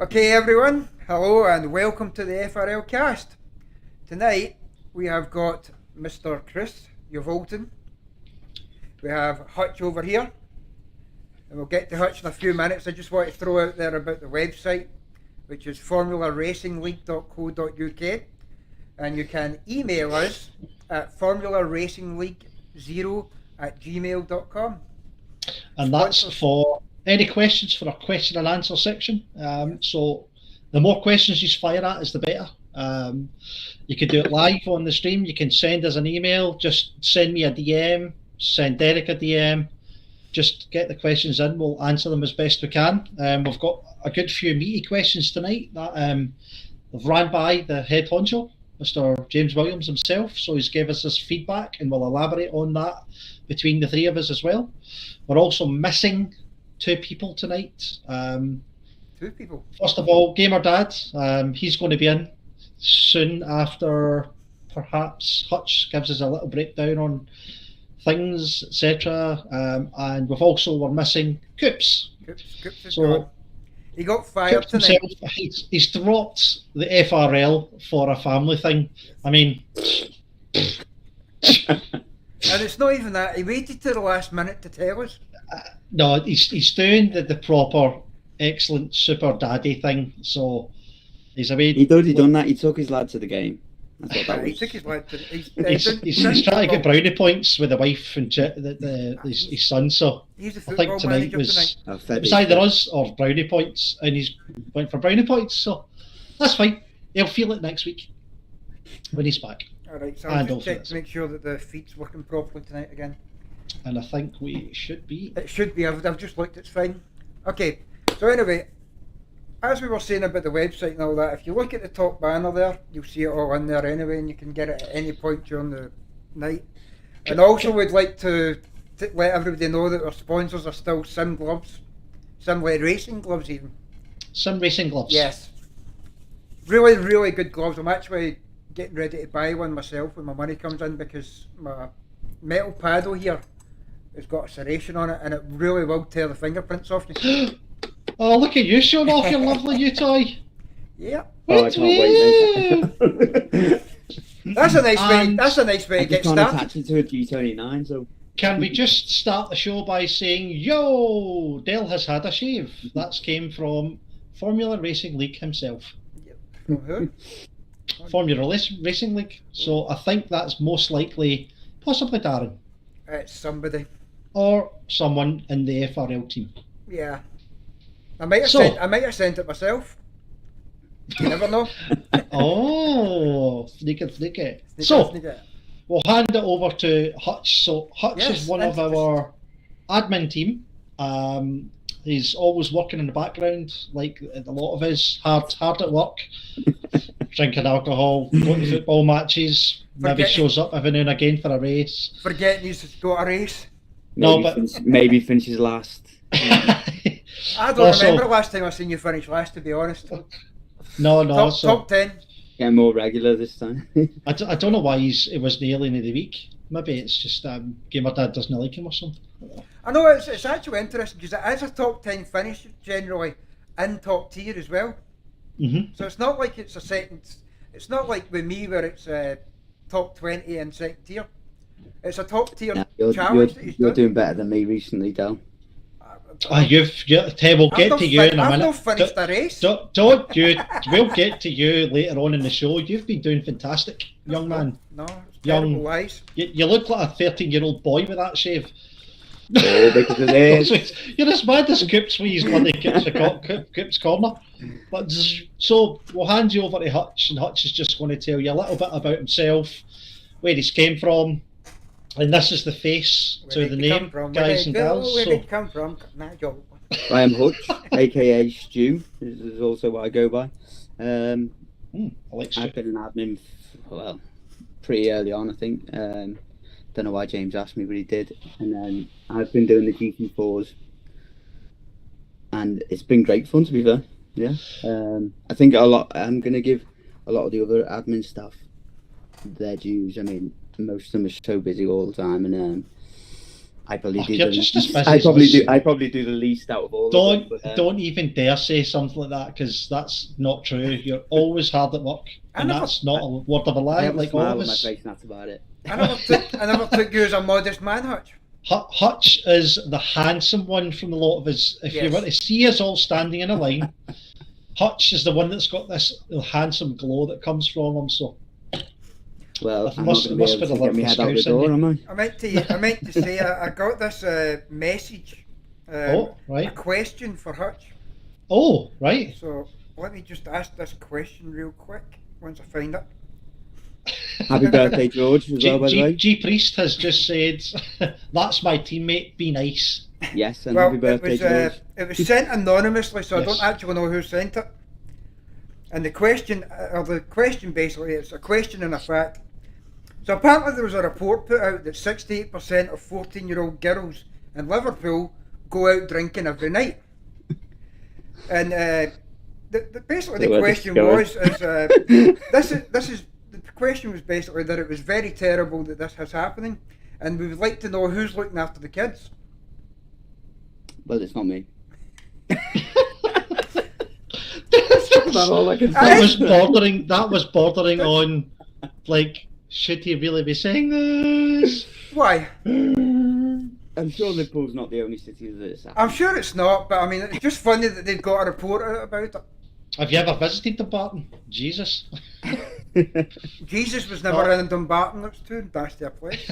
Okay everyone, hello and welcome to the FRL'Cast. Tonight we have got Mr. Chris Yovolton. We have Hutch over here, and we'll get to Hutch in a few minutes. I just want to throw out there about the website, which is formularacinglleague.co.uk, and you can email us at formularacinglleague0@gmail.com. And that's for any questions for our question and answer section. So the more questions you fire at us, the better. You can do it live on the stream. You can send us an email. Just send me a DM. Send Derek a DM. Just get the questions in. We'll answer them as best we can. We've got a good few meaty questions tonight that we've ran by the head honcho, Mr. James Williams himself. So he's gave us his feedback, and we'll elaborate on that between the three of us as well. We're also missing two people tonight. Two people. First of all, Gamer Dad. He's going to be in soon after perhaps Hutch gives us a little breakdown on things, etc. And we're missing Coops. Coops is gone. He got fired Coops tonight. Himself, he's dropped the FRL for a family thing. I mean, And it's not even that. He waited to the last minute to tell us. no, he's doing the proper, excellent super daddy thing. So he's away. He done that. He took his lad to the game. That's what that He was. took his lad to. He's trying to get brownie points with the wife and his son. So He's a I football think tonight manager tonight. it was either us or brownie points, and he's went for brownie points. So that's fine. He'll feel it next week when he's back. Alright, so I'll just check to make sure that the feed's working properly tonight again. And I think we should be. It should be. I've just looked. It's fine. Okay. So anyway, as we were saying about the website and all that, if you look at the top banner there, you'll see it all in there anyway, and you can get it at any point during the night. And also, we'd like to let everybody know that our sponsors are still Sim Gloves, Sim Racing Gloves even. Sim Racing Gloves. Yes. Really, really good gloves. I'm actually getting ready to buy one myself when my money comes in, because my metal paddle here has got a serration on it, and it really will tear the fingerprints off you. Oh, look at you showing off your lovely new toy. Yeah. Oh, I can't wait. That's a nice way. That's a nice way to I get just can't started. attach it to a G29, so. Can we just start the show by saying, yo, Dale has had a shave. That's came from Formula Racing League himself. From who? Formula Racing League. So I think that's most likely possibly Darren It's somebody. or someone in the FRL team. Yeah. I might have sent it myself. You never know. Oh, sneaky. Sneak So it. we'll hand it over to Hutch. So Hutch Yes, is one of our admin team. He's always working in the background, like a lot of us, hard at work, drinking alcohol, going to football matches, maybe shows up every now and again for a race. Forgetting he's got a race. Maybe finishes last. I don't remember the last time I seen you finish last, to be honest. No. Top 10. Getting more regular this time. I don't know why he was the alien of the week. Maybe it's just Gamer Dad doesn't like him or something. I know it's actually interesting, because it is a top 10 finish generally in top tier as well. Mm-hmm. So it's not like it's a second. It's not like with me where it's top 20 in second tier. It's a top tier challenge. You're doing better than me recently, Del. We'll get to you in a minute. I've not finished the race. Don't you? We'll get to you later on in the show. You've been doing fantastic, young man. No, it's terrible lies. You look like a 13-year-old boy with that shave. Oh, because of this. You're as bad as Coops when he's bloody Coops corner. But so we'll hand you over to Hutch, and Hutch is just going to tell you a little bit about himself, where he's came from, and this is the face to the name, guys and gals. Where did it come from? I am Hutch, aka Stu. This is also what I go by. I like Stu. I've been an admin, pretty early on, I think. Don't know why James asked me, but he did. And then I've been doing the GT4s, and it's been great fun, to be fair. Yeah. I think I'm going to give a lot of the other admin stuff their dues. I mean, most of them are so busy all the time, and I probably do. You're just as busy I as probably us. do. I probably do the least out of all. Don't of them, don't even dare say something like that, because that's not true. You're always hard at work, and that's not a word of a I lie. have a Like all smile of on my us. face, and that's about it. I never took you as a modest man, Hutch. Hutch is the handsome one from the lot of us. If you Yes. want to see us all standing in a line, Hutch is the one that's got this handsome glow that comes from him. So Well, It I'm must- not it going must to be be able to the get my love head for out the Scouse, isn't door, it? am I? I meant to say I got this message. Oh, right. A question for Hutch. Oh, right. So let me just ask this question real quick once I find it. Happy birthday, George, as well, by the way. G Priest has just said, "That's my teammate. Be nice." Yes, and Well, happy birthday, George. it was sent anonymously, so I Yes. don't actually know who sent it. And the question basically, it's a question and a fact. So apparently there was a report put out that 68% of 14-year-old girls in Liverpool go out drinking every night. And basically the Where question this was, the question was basically that it was very terrible that this is happening, and we would like to know who's looking after the kids. Well, it's not me. That's all I can say. That was bordering on, like, should he really be saying this? Why? I'm sure Liverpool's not the only city that it's happening. I'm sure it's not, but I mean, it's just funny that they've got a report out about it. Have you ever visited Dumbarton? Jesus. Jesus was never in Dumbarton, it was too nasty a place.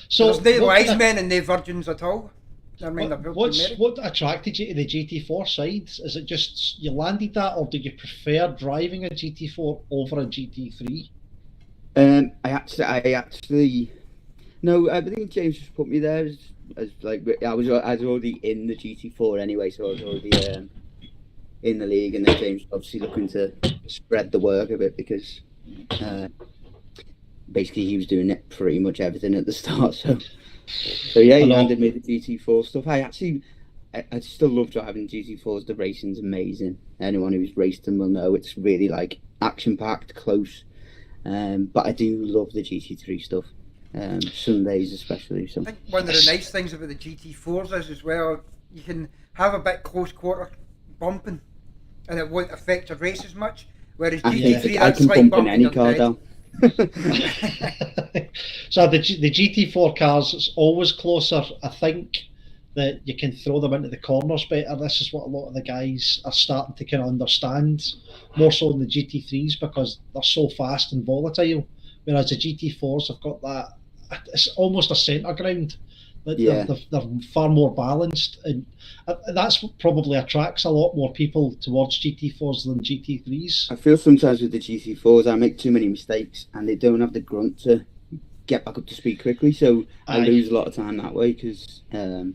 So There's no what wise kind of- men and no virgins at all. I mean, they're built to marry. What attracted you to the GT4 side? Is it just you landed that, or do you prefer driving a GT4 over a GT3? I actually, no. I think James just put me there as like I was already in the GT4 anyway, so I was already in the league, and then James was obviously looking to spread the work a bit because basically he was doing it pretty much everything at the start. So yeah, he handed me the GT4 stuff. I still love driving GT4s. The racing's amazing. Anyone who's raced them will know it's really like action packed, close. But I do love the GT3 stuff. Sundays especially. So I think one of the nice things about the GT4s is as well, you can have a bit close quarter bumping, and it won't affect your race as much. Whereas GT3, I that's can like bump in bumping any your car dead. down. So the GT4 cars, it's always closer. I think that you can throw them into the corners better. This is what a lot of the guys are starting to kind of understand, more so than the GT3s, because they're so fast and volatile. Whereas the GT4s have got that, it's almost a centre ground. Yeah. They're far more balanced, and that's what probably attracts a lot more people towards GT4s than GT3s. I feel sometimes with the GT4s I make too many mistakes and they don't have the grunt to get back up to speed quickly, so I lose a lot of time that way because the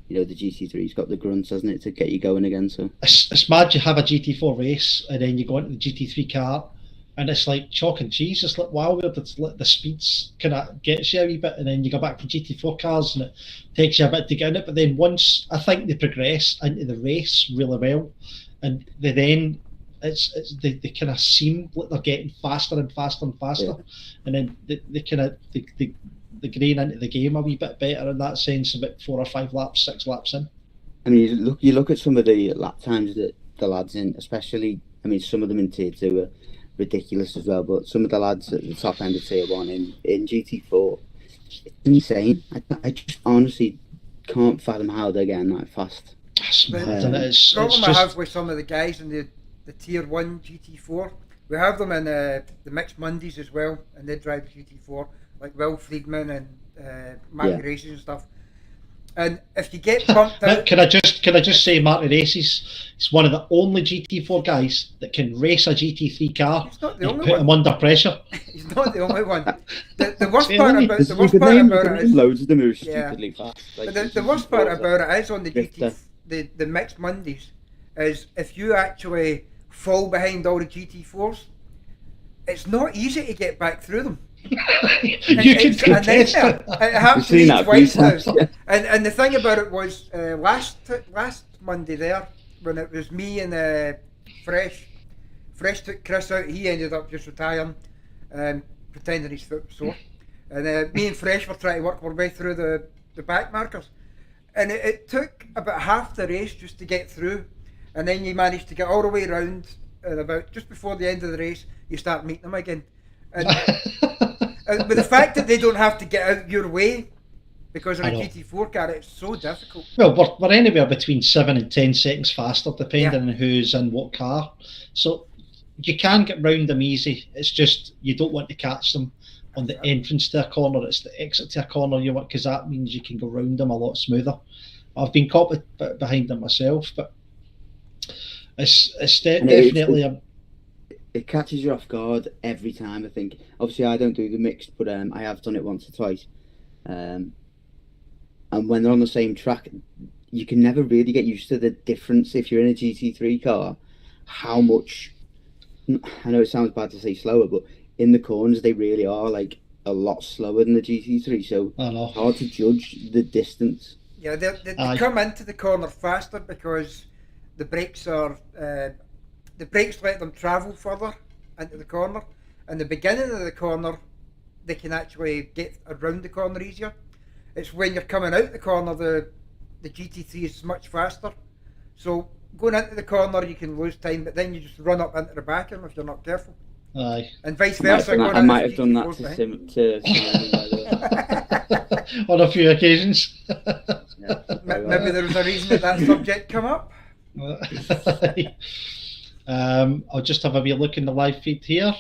GT3's got the grunt, hasn't it, to get you going again. So it's mad you have a GT4 race and then you go into the GT3 car and it's like chalk and cheese. It's like wow, the speeds kind of gets you a wee bit, and then you go back to GT4 cars and it takes you a bit to get in it. But then once I think they progress into the race really well, and they then they kind of seem like they're getting faster and faster and faster, and then they kind of they grain into the game a wee bit better in that sense. About 4 or 5 laps, 6 laps in. I mean, you look at some of the lap times that the lads in, especially. I mean, some of them in Tier 2 are ridiculous as well, but some of the lads at the top end of Tier 1 in GT4, it's insane. I just honestly can't fathom how they're getting that fast. That's mad, and The problem I have with some of the guys in the Tier 1 GT4, we have them in the Mixed Mondays as well, and they drive GT4, like Will Friedman and Marty Races and stuff. And if you get bumped out... Can I just say Marty Races is one of the only GT4 guys that can race a GT3 car and put him under pressure. He's not the only one. The worst part about it is... Loads of them are stupidly fast. Like, but the worst part about it is on the Mixed Mondays is if you actually fall behind all the GT4s, it's not easy to get back through them. You can contest it. It happened to me twice now. And the thing about it was last Monday there, when it was me and Fresh took Chris out, he ended up just retiring, pretending his foot was sore. And me and Fresh were trying to work our way through the back markers. And it took about half the race just to get through, and then you managed to get all the way around, and about just before the end of the race, you start meeting them again. And but the fact that they don't have to get out your way because of a GT4 car, it's so difficult. Well, we're anywhere between 7 and 10 seconds faster, depending on who's in what car. So you can get round them easy. It's just you don't want to catch them on the entrance to a corner. It's the exit to a corner you want, because that means you can go round them a lot smoother. I've been caught behind them myself, but it's definitely it catches you off guard every time. I think obviously I don't do the mixed, but I have done it once or twice. And when they're on the same track, you can never really get used to the difference if you're in a GT3 car. How much, I know it sounds bad to say slower, but in the corners they really are like a lot slower than the GT3, so it's hard to judge the distance. Yeah, they come into the corner faster because the brakes let them travel further into the corner. In the beginning of the corner, they can actually get around the corner easier. It's when you're coming out the corner, the GT3 is much faster. So going into the corner, you can lose time, but then you just run up into the back of them if you're not careful. Aye. And vice versa. I might have done that to on a few occasions. Maybe there was a reason that subject come up. I'll just have a wee look in the live feed here.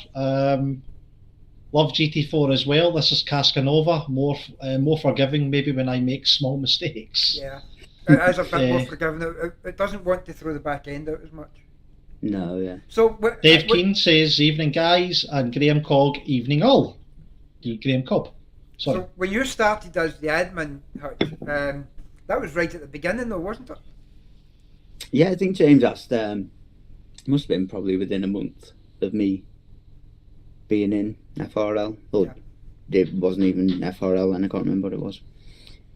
Love GT4 as well. This is Cascanova, more forgiving maybe when I make small mistakes. Yeah, it is a bit more forgiving. It doesn't want to throw the back end out as much. No, yeah. So Dave Keane says, evening guys, and Graham Cogg, evening all. Graham Cobb. Sorry. So when you started as the admin, Hutch, that was right at the beginning though, wasn't it? Yeah, I think James asked, must have been probably within a month of me being in FRL. Or it wasn't even FRL and I can't remember what it was.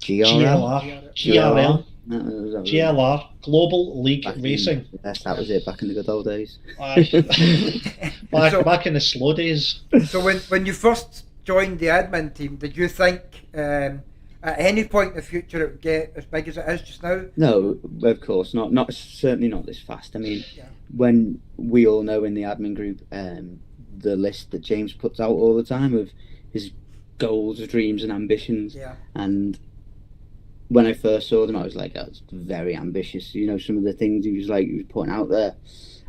GRL. GLR, Global League Racing. Yes, that was it, back in the good old days. back in the slow days. So when you first joined the admin team, did you think at any point in the future it would get as big as it is just now? No, of course not. Certainly not this fast. I mean, when we all know in the admin group the list that James puts out all the time of his goals, dreams and ambitions, and when I first saw them, I was like, that's very ambitious. You know, some of the things he was putting out there,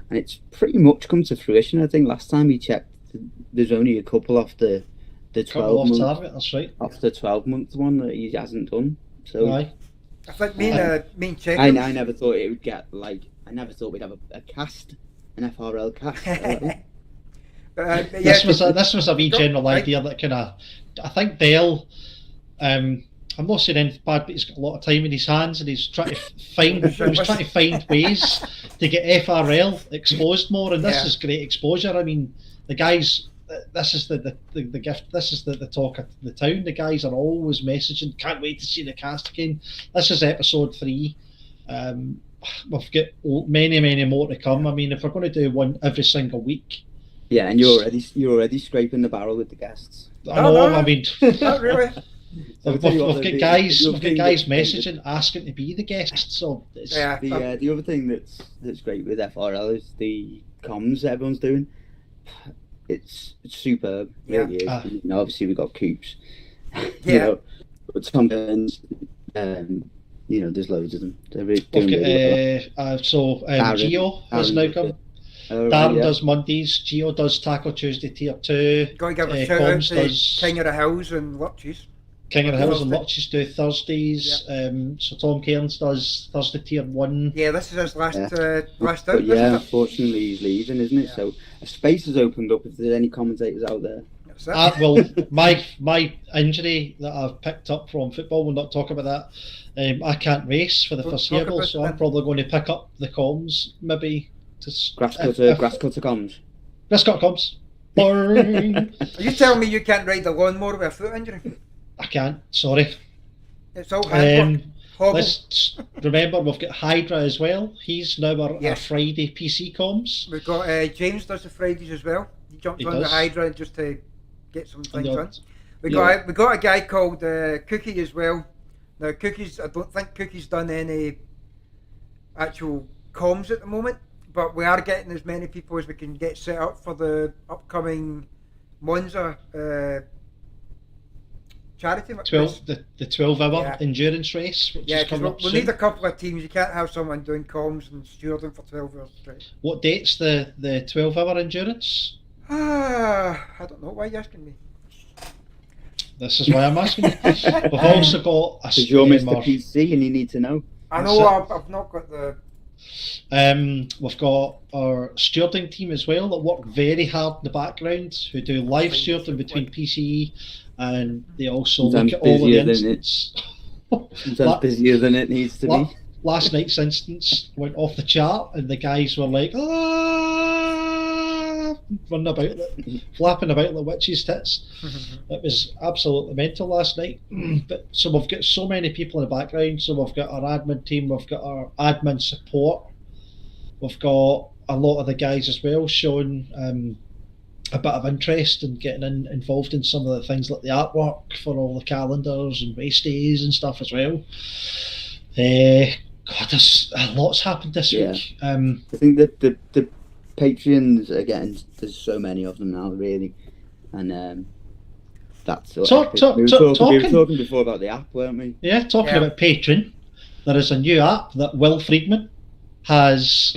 and it's pretty much come to fruition. I think last time he checked, there's only a couple off the 12 month. That's right. Off the 12-month one that he hasn't done. So I think me and Check. I never thought it would get I never thought we'd have a cast, an FRL cast. This was a wee general idea that kind of, I think Dale. I'm not saying anything bad, but he's got a lot of time in his hands, and he's trying to find ways to get FRL exposed more, and this is great exposure. I mean, the guys, this is the gift. This is the talk of the town. The guys are always messaging, can't wait to see the cast again. This is episode 3. We've got many more to come. I mean, if we're going to do one every single week. Yeah, and you're already scraping the barrel with the guests. I know. I mean, not really. We've got guys messaging asking to be the guests. So the other thing that's great with FRL is the comms that everyone's doing. It's superb, really is. You know, obviously we've got Coops. You know, but Tom Burns, you know, there's loads of them. They're really doing really well. Gio has now come. Darren does Mondays, Gio does Taco Tuesday Tier 2. Got to give a shout out to King of the Hills and Lurches. King of the Hills and Lurches do Thursdays. So Tom Cairns does Thursday Tier 1. Yeah, this is his last out. But unfortunately he's leaving, isn't it? So a space has opened up if there's any commentators out there. Well, my injury that I've picked up from football, we'll not talk about that. I can't race for the foreseeable, so I'm probably going to pick up the comms, maybe. Grass cutter comms. Grass cutter comms. Are you telling me you can't ride a lawnmower with a foot injury? I can't, sorry. It's all handwork. Let's remember we've got Hydra as well. He's now our Friday PC comms. We've got James does the Fridays as well. He jumps on the Hydra just to get some things done. We got a guy called Cookie as well. Now, Cookie's, I don't think Cookie's done any actual comms at the moment, but we are getting as many people as we can get set up for the upcoming Monza charity. The 12-hour endurance race, which is because coming up we'll soon. need a couple of teams. You can't have someone doing comms and stewarding for 12 hours straight. What date's the 12-hour endurance? I don't know. Why are you asking me? This is why I'm asking you. We've also got a Because you're Mr. PC and you need to know. I know I've not got the... we've got our stewarding team as well that work very hard in the background, who do live stewarding between PCE, and they also Sometimes look at all the busier than incidents. Sometimes busier than it needs to be. Last night's instance went off the chart, and the guys were like, running about, flapping about like witches' tits. It was absolutely mental last night. But so we've got so many people in the background. So we've got our admin team, we've got our admin support, we've got a lot of the guys as well showing a bit of interest in getting involved in some of the things like the artwork for all the calendars and race days and stuff as well. God, there's a lot's happened this week. I think that the Patreons are getting, there's so many of them now, really, and that's we were talking before about the app, weren't we? Yeah, talking about Patreon, there is a new app that Will Friedman has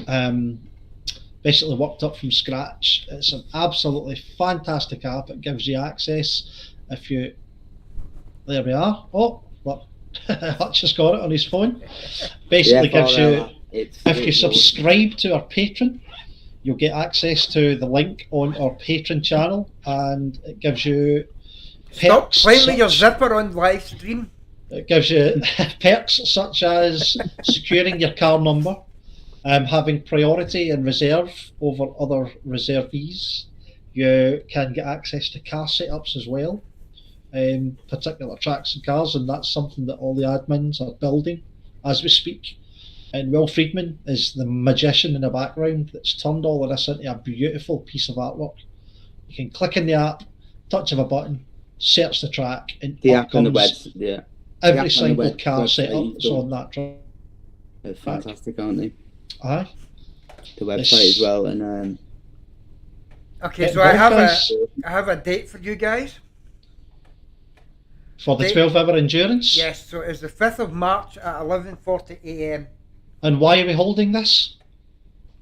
basically worked up from scratch. It's an absolutely fantastic app. It gives you access if you... There we are. Oh, look. Hutch has got it on his phone. Basically gives you... If you subscribe to our Patreon, you'll get access to the link on our Patreon channel, and it gives you perks. Stop playing with your zipper on live stream. It gives you perks such as securing your car number, having priority in reserve over other reservees. You can get access to car setups as well, particular tracks and cars, and that's something that all the admins are building as we speak. And Will Friedman is the magician in the background that's turned all of this into a beautiful piece of artwork. You can click in the app, touch of a button, search the track, and the up app on the comes every single car setup that's on that track. They're fantastic, aren't they? Aye. The website as well, and okay, so I have a date for you guys. For the 12-hour endurance? Yes, so it's the 5th of March at 11:40 a.m. And why are we holding this?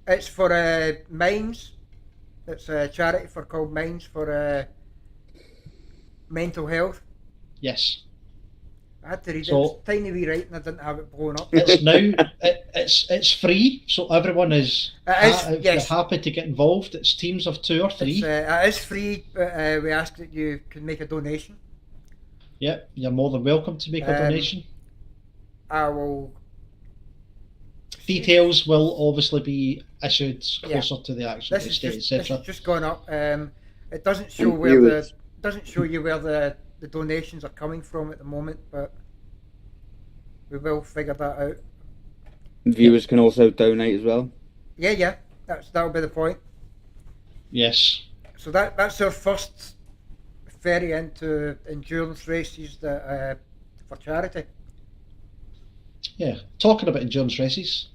It's for Minds. It's a charity called Minds for mental health. Yes. I had to read it. It's tiny wee writing. I didn't have it blown up. It's now it's free, so everyone is happy to get involved. It's teams of 2 or 3. It is free, but we ask that you can make a donation. Yep, you're more than welcome to make a donation. I will. Details will obviously be issued closer to the actual date, etc. This has just gone up. It doesn't show where doesn't show you where the donations are coming from at the moment, but we will figure that out. Viewers can also donate as well. Yeah, that'll be the point. Yes. So that's our first ferry into endurance races that for charity. Yeah, talking about endurance races,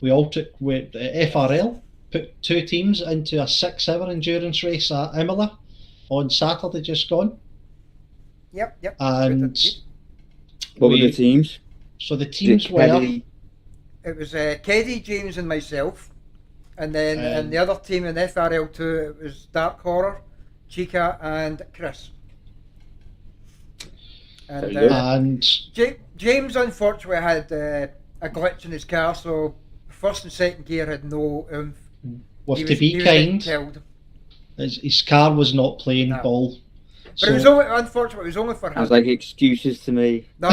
we all took with FRL put 2 teams into a 6-hour endurance race at Imola on Saturday just gone. Yep. And what were the teams? So the teams were... It was Keddy, James and myself, and then and the other team in FRL2 it was Dark Horror, Chica and Chris. And James unfortunately had a glitch in his car, so first and second gear had no oomph. To be kind, his car was not playing ball. But it was only, unfortunately, it was only for him. I was like, excuses to me. No.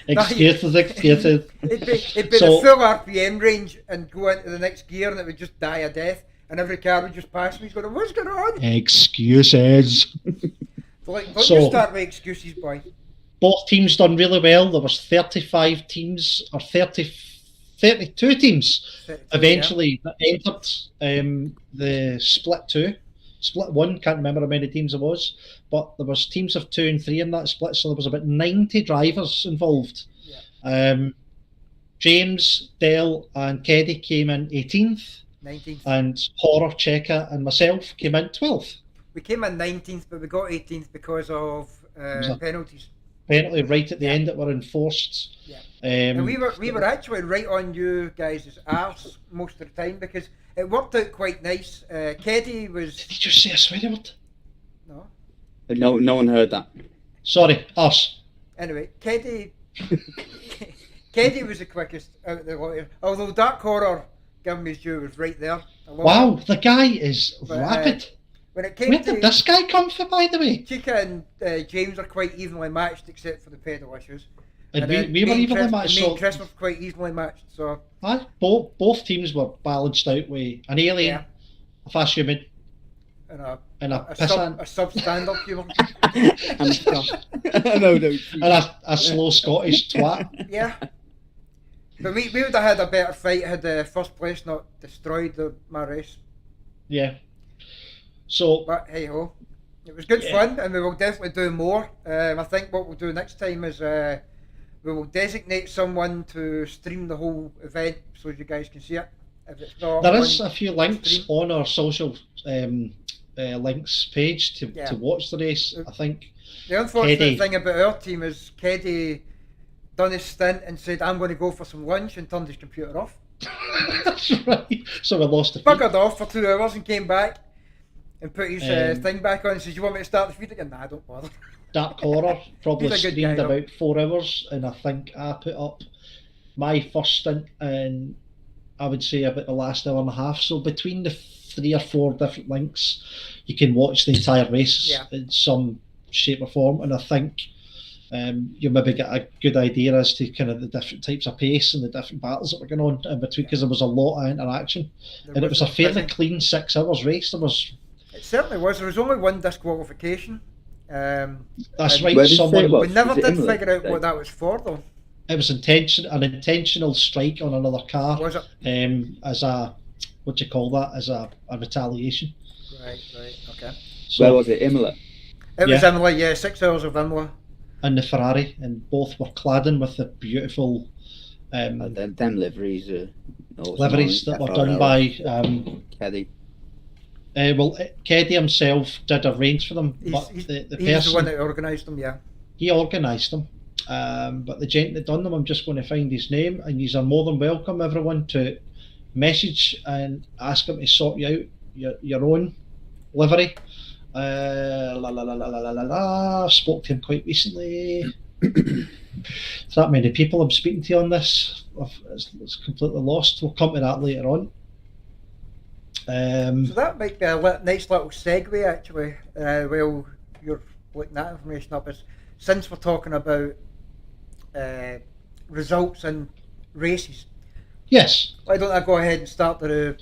Excuses. It'd be the full RPM range and go into the next gear and it would just die a death and every car would just pass me. He's going, what's going on? Excuses. Don't you start with excuses, boy. Both teams done really well. There was 35 teams, or 32 teams eventually that entered the split 2. split 1, can't remember how many teams there was, but there was teams of 2 and 3 in that split, so there was about 90 drivers involved. Yeah. James, Dell and Keddy came in 18th. 19th. And Horror, Checker and myself came in 12th. We came in 19th, but we got 18th because of penalties. Penalty right at the end that were enforced. Yeah. And we were actually right on you guys' arse most of the time because it worked out quite nice. Keddy was... Did you just say a swear word? No. No one heard that. Sorry, us. Anyway, Keddy was the quickest out of the lot. Although Dark Horror, give me his due, was right there. Wow, the guy is rapid. When it came Where did this guy come from, by the way? Chica and James are quite evenly matched, except for the pedal issues. And we were evenly matched. Me and Chris were quite evenly matched. So both teams were balanced out with an alien, a fast human, and a substandard human, and a slow Scottish twat. Yeah. But we would have had a better fight had the first place not destroyed my race. Yeah. So, but hey ho, it was good fun, and we will definitely do more. I think what we'll do next time is we will designate someone to stream the whole event so you guys can see it. If it's not, there is a few links on our social links page to watch the race. I think the unfortunate thing about our team is Keddy done his stint and said, "I'm going to go for some lunch," and turned his computer off. That's right. So we lost the feed. Buggered off for 2 hours and came back and put his thing back on and says, "You want me to start the feed again?" Nah, don't bother. Dark Horror probably streamed about 4 hours, and I think I put up my first stint in, I would say, about the last hour and a half. So between the 3 or 4 different links, you can watch the entire race in some shape or form, and I think you maybe get a good idea as to kind of the different types of pace and the different battles that were going on in between, because there was a lot of interaction, and it was a fairly clean 6 hours race. It certainly was. There was only 1 disqualification. That's right. We never did figure out what that was for, though. It was an intentional strike on another car. Was it? As a, what do you call that? As a retaliation. Right. Okay. So, where was it? Imola. It was Imola. Yeah, 6 hours of Imola. And the Ferrari, and both were clad in with the beautiful them liveries that were done by Keddy. Keddy himself did arrange for them, but he's the the one that organised them. Yeah, he organised them. But the gent that done them, I'm just going to find his name, and you are more than welcome, everyone, to message and ask him to sort you out your own livery. I spoke to him quite recently. There's that many people I'm speaking to on this. It's completely lost. We'll come to that later on. So that might be a nice little segue, actually. Well, you're looking that information up. Is since we're talking about results and races. Yes. Why don't I go ahead and start to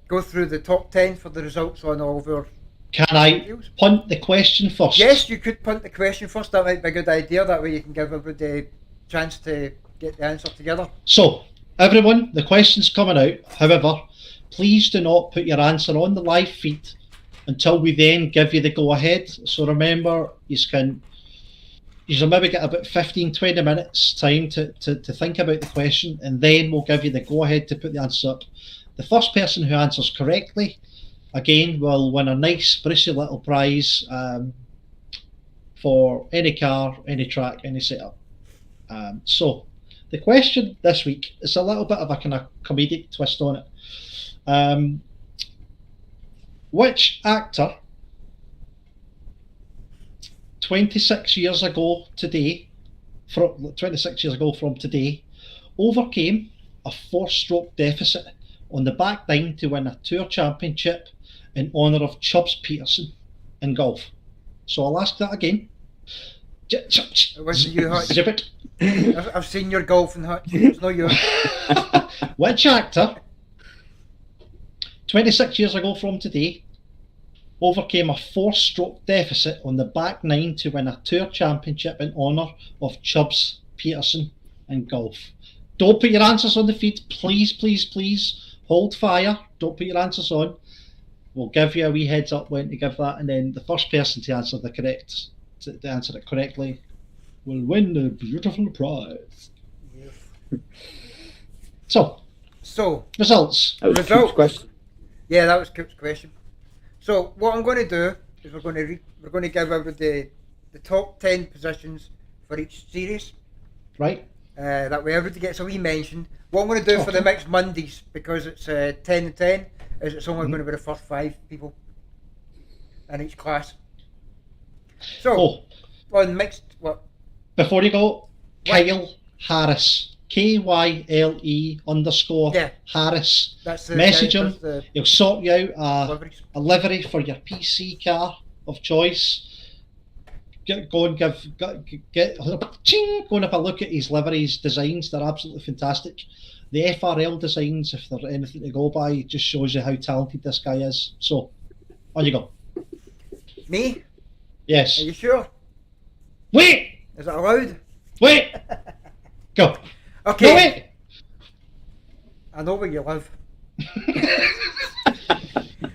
go through the top 10 for the results on all of our. Can I punt the question first? Yes, you could punt the question first. That might be a good idea. That way you can give everybody a chance to get the answer together. So, everyone, the question's coming out. However, please do not put your answer on the live feed until we then give you the go-ahead. So remember, you maybe get about 15-20 minutes time to think about the question, and then we'll give you the go-ahead to put the answer up. The first person who answers correctly, again, will win a nice, brushy little prize for any car, any track, any setup. So, the question this week is a little bit of a kind of comedic twist on it. Which actor 26 years ago from today overcame a 4-stroke deficit on the back nine to win a Tour Championship in honour of Chubbs Peterson in golf? So I'll ask that again. It wasn't you, Hutch. I've seen your golfing, Hutch. It's not you. Which actor 26 years ago from today overcame a 4-stroke deficit on the back nine to win a Tour Championship in honour of Chubbs Peterson in golf? Don't put your answers on the feed, please, please, please. Hold fire. Don't put your answers on. we'll give you a wee heads up when to give that, and then the first person to answer it correctly will win the beautiful prize. Yes. So, results. That was Results. Coop's question. Yeah, that was Coop's question. So what I'm going to do is we're going to give everybody the top 10 positions for each series. Right. That way everybody gets a wee mention. What I'm going to do for the mixed Mondays, because it's 10 and 10, is it's only going to be the first 5 people in each class. So, on mixed, what? Before you go, Kyle Harris. KYLE_ Yeah. Harris. That's the Message guy him. that does the He'll sort you out liveries. a livery for your PC car of choice. Go and have a look at his liveries designs. They're absolutely fantastic. The FRL designs, if there's anything to go by, just shows you how talented this guy is. So, on you go. Me? Yes. Are you sure? Wait! Is it allowed? Wait! Go. Okay. No, wait! I know where you live.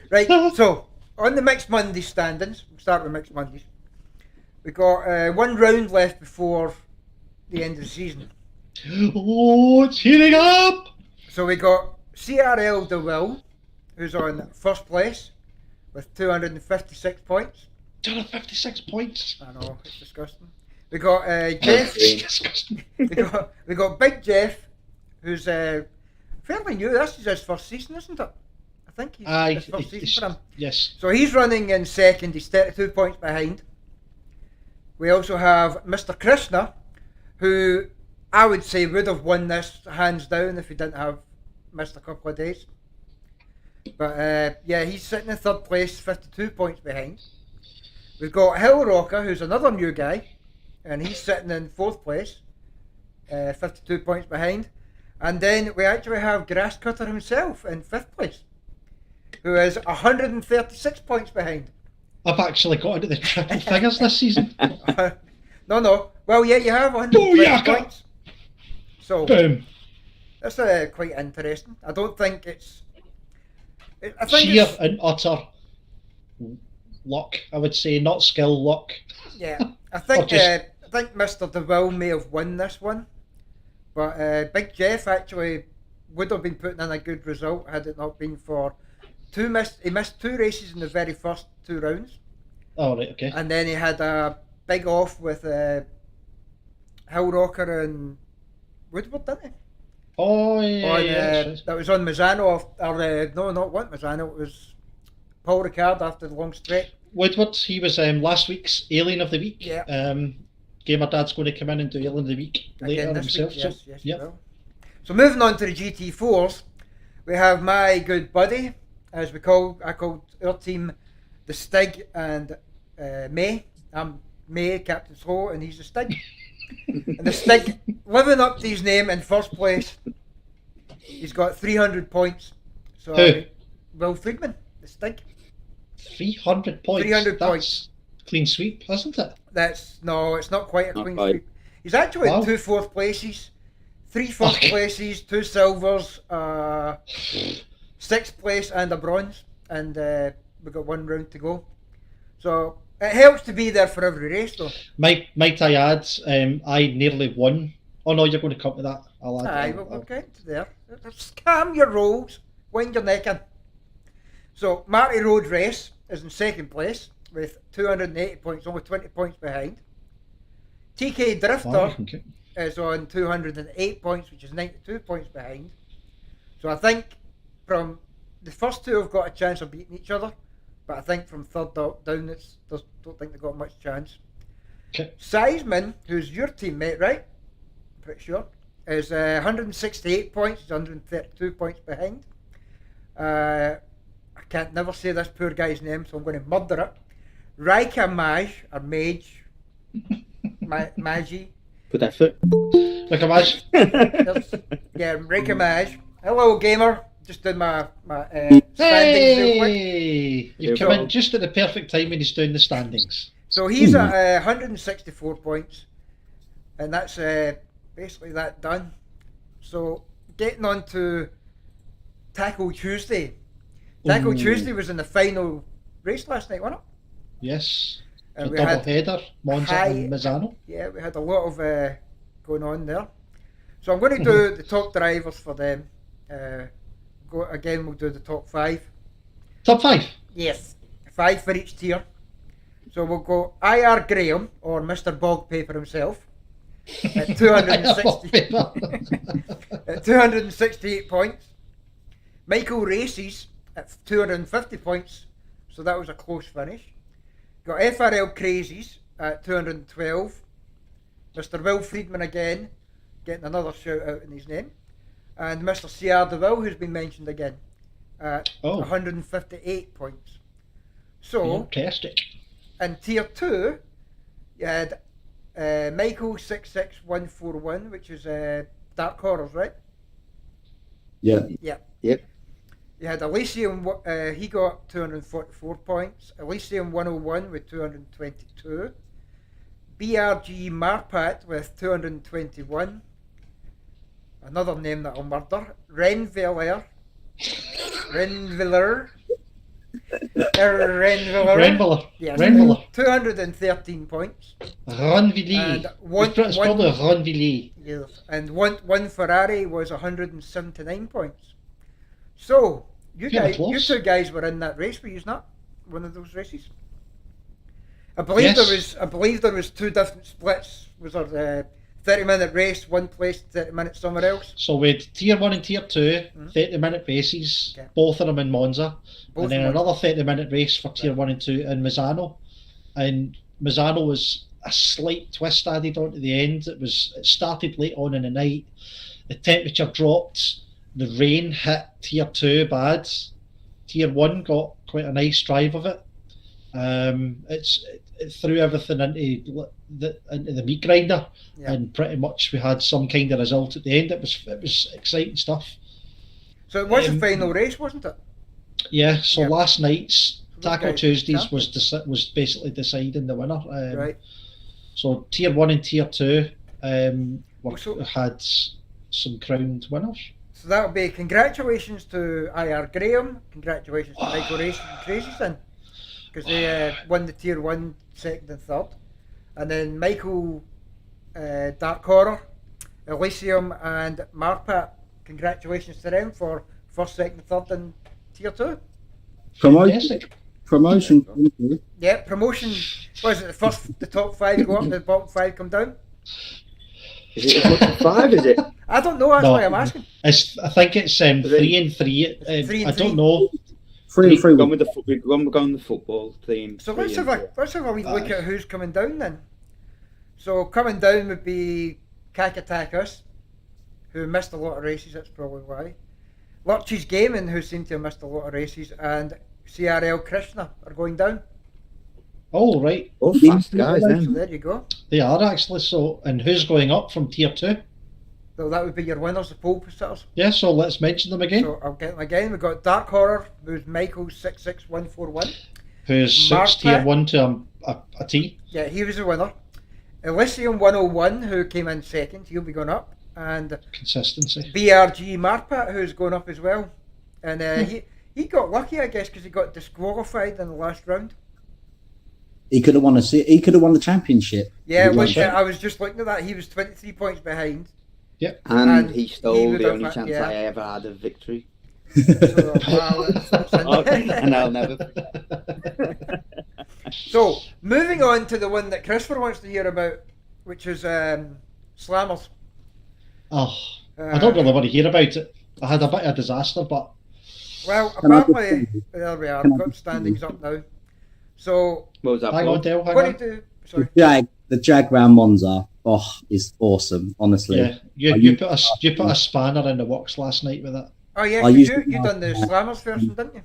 Right, so, on the Mixed Mondays standings, we'll start with Mixed Mondays. We got 1 round left before the end of the season. Oh, it's heating up! So we got CRL De Will, who's on first place with 256 points. 256 points. I know, it's disgusting. We got Jeff. Disgusting. we got Big Jeff, who's fairly new. This is his first season, isn't it? I think he's his first season for him. Yes. So he's running in second. He's 32 points behind. We also have Mr. Krishna, who I would say would have won this hands down if he didn't have missed a couple of days. But yeah, he's sitting in third place, 52 points behind. We've got Hill Rocker, who's another new guy, and he's sitting in fourth place, 52 points behind. And then we actually have Grass Cutter himself in fifth place, who is 136 points behind. I've actually got into the triple figures this season. No. Well, yeah, you have 120 points. So, Boom. that's quite interesting. I don't think it's... I think Sheer it's, and utter luck, I would say, not skill, luck. yeah, I think just- I think Mr. DeVille may have won this one, but Big Jeff actually would have been putting in a good result had it not been for he missed 2 races in the very first 2 rounds. Oh, right, okay. And then he had a big off with Hill Rocker and Woodward, didn't he? Oh, yeah, yes. That was on Mazzano, no, not one Mazzano, it was Paul Ricard after the long straight. Woodward, he was last week's Alien of the Week. Yeah. Gamer Dad's going to come in and do Alien of the Week later Again this himself. week, yes, so, yes, yep. you will. So moving on to the GT4s, we have my good buddy, as I called our team the Stig and May. I'm May, Captain Slow, and he's the Stig. And the Stig, living up to his name in first place, he's got 300 points. So, Who? Will Friedman, the Stig. 300 points. 300 That's points. Clean sweep, isn't it? No, it's not quite a Not clean quite. sweep. He's actually Wow. in 2 fourth places, 3 first Okay. places, 2 silvers, 6th place and a bronze, and we've got 1 round to go. So it helps to be there for every race, though. Might I add, I nearly won. Oh no, you're going to come to that. I'll add Aye, that. we'll get to there. Scam your rolls, wind your neck in. So Marty Road Race is in 2nd place with 280 points, only 20 points behind. TK Drifter Wow, okay. is on 208 points, which is 92 points behind. So I think from the first 2 have got a chance of beating each other, but I think from third down, don't think they've got much chance. Okay. Seisman, who's your teammate, right? Pretty sure, is 168 points, he's 132 points behind. I can't never say this poor guy's name, so I'm going to murder it. Raika Maj, or Mage, Magi. Put that foot. Look at Maj. Yeah, Raika Maj. Hello, gamer. Just did my standings real quick. Hey! You've Here come we in just at the perfect time when he's doing the standings. So he's at 164 points, and that's basically that done. So getting on to Tackle Tuesday. Tackle Ooh. Tuesday was in the final race last night, wasn't it? Yes. And A we double had header, Monza and Misano. Yeah, we had a lot of going on there. So I'm going to do the top drivers for them. We'll do the top 5. Top 5. Yes, 5 for each tier. So we'll go IR Graham, or Mr. Bog Paper himself, at 260, at 268 points. Michael Races at 250 points, so that was a close finish. Got FRL Crazies at 212. Mr. Will Friedman again, getting another shout out in his name. And Mr. CR DeVille, who's been mentioned again, at 158 points. So, fantastic. in tier 2, you had Michael 66141, which is Dark Horrors, right? Yeah. Yeah. Yep. You had Elysium, he got 244 points. Elysium 101 with 222. BRG Marpat with 221. Another name that I'll murder. Renviller. Yes. Renviller. 213 points. Ranvilliers. And It's probably Ranvilliers. Yes. And one Ferrari was 179 points. So you two guys were in that race, were you not? One of those races. I believe there was 2 different splits. Was there 30-minute race, one place, 30 minutes somewhere else? So we had tier 1 and tier 2, 30-minute races, Okay. both of them in Monza, Both and then in Monza. another 30-minute race for tier 1 and 2 in Misano. And Misano was a slight twist added on to the end. It started late on in the night. The temperature dropped. The rain hit tier 2 bad. Tier 1 got quite a nice drive of it. It threw everything into the meat grinder, and pretty much we had some kind of result at the end. It was exciting stuff. So it was a final race, wasn't it? Yeah. So last night's Tackle Okay, Tuesdays was basically deciding the winner. Right. So tier 1 and tier 2 So- had some crowned winners. So that'll be congratulations to IR Graham, congratulations to Michael Races and Crazies then, because they won the tier 1, 2nd and 3rd. And then Michael Dark Horror, Elysium and Marpat, congratulations to them for 1st, 2nd and 3rd in tier 2. Promotion. Yeah, promotion, was it the top 5 go up, the bottom 5 come down? Is it a top 5, is it? I don't know, that's why I'm asking. I think it's 3 and 3. 3 and I 3. don't know. 3 and 3. We're going with the football theme. So let's have a wee look at who's coming down then. So coming down would be Kakatakus, who missed a lot of races, that's probably why. Lurch's Gaming, who seemed to have missed a lot of races, and CRL Krishna are going down. Oh, right. Oh, fast guys So then. there you go. They are actually. So, and who's going up from tier 2? So that would be your winners, the pole sitters. Yeah, so let's mention them again. So I'll get them again. We've got Dark Horror, who's Michael 66141. Who's Mark 6 tier Pitt. 1 to a T. Yeah, he was the winner. Elysium 101, who came in 2nd, he'll be going up. And Consistency. BRG Marpat, who's going up as well. And he got lucky, I guess, because he got disqualified in the last round. He could have won the championship. Yeah, He which won. I was just looking at that. He was 23 points behind. Yep. And he he stole would the have only had- chance yeah. I ever had of victory. So, wow, And I'll never forget. So, moving on to the one that Christopher wants to hear about, which is Slammers. Oh, I don't really want to hear about it. I had a bit of a disaster, but Well, Can I apparently, just- there we are. can I We've got just- standings up now. So, What was that? hang Paul? on, Dale, hang what do on. you do? Sorry. The Jag round Monza, is awesome, honestly. Yeah, you put a spanner in the works last night with it. Oh yeah, I 'cause used you it done the Slammers version, didn't you?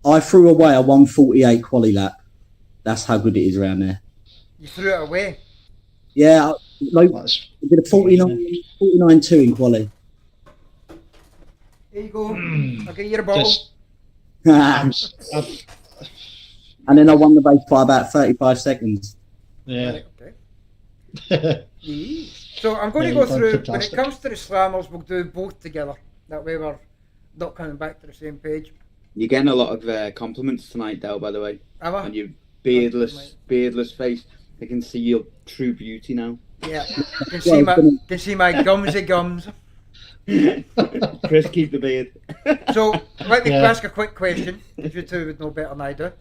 I threw away a 148 quali lap. That's how good it is around there. You threw it away. Yeah, I That's did a 49.2 in quali. There you go. I'll get you a bottle. just. And then I won the race by about 35 seconds. Yeah. Right, okay. So I'm going to Yeah, go you've done through, when it fantastic. comes to the Slammers, we'll do both together. That way we're not coming back to the same page. You're getting a lot of compliments tonight, Del, by the way. Am I? On your beardless face. I can see your true beauty now. Yeah. Can see my gumsy gums. Chris, keep the beard. So, let me ask a quick question, if you two would know better than I do.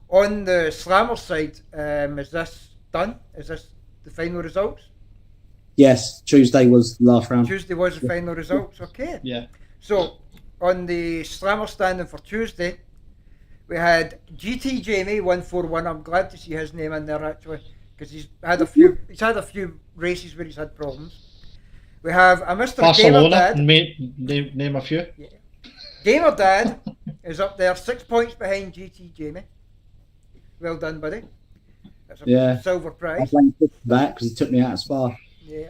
On the Slammer side, is this done? Is this the final results? Yes, Tuesday was the last round. Tuesday was the final results, okay. Yeah. So, on the Slammer standing for Tuesday, we had GT Jamie 141. I'm glad to see his name in there actually, because he's had a few races where he's had problems. We have a Mr. Barcelona, Gamer Dad. name a few. Yeah. Gamer Dad is up there, 6 points behind GT Jamie. Well done, buddy. That's a silver I prize. blamed him for that because he took me out of Spa. Yeah.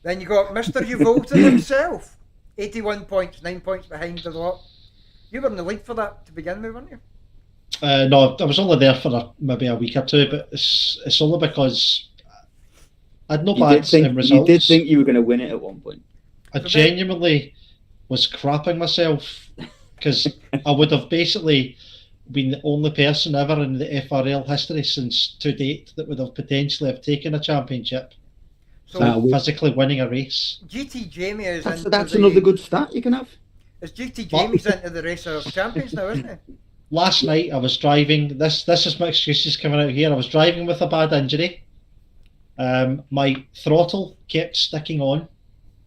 Then you got Mr. Uvolton himself, 81 points, 9 points behind the lot. You were in the lead for that to begin with, weren't you? No, I was only there for maybe a week or two, but it's only because I'd no bad results. You did think you were going to win it at one point. I genuinely was crapping myself because I would have basically been the only person ever in the FRL history since to date that would have potentially have taken a championship. So physically winning a race. GT Jamie is that's another good stat you can have. Is GT Jamie's into the race of champions now, isn't he? Last night I was driving. This is my excuses coming out here. I was driving with a bad injury. My throttle kept sticking on,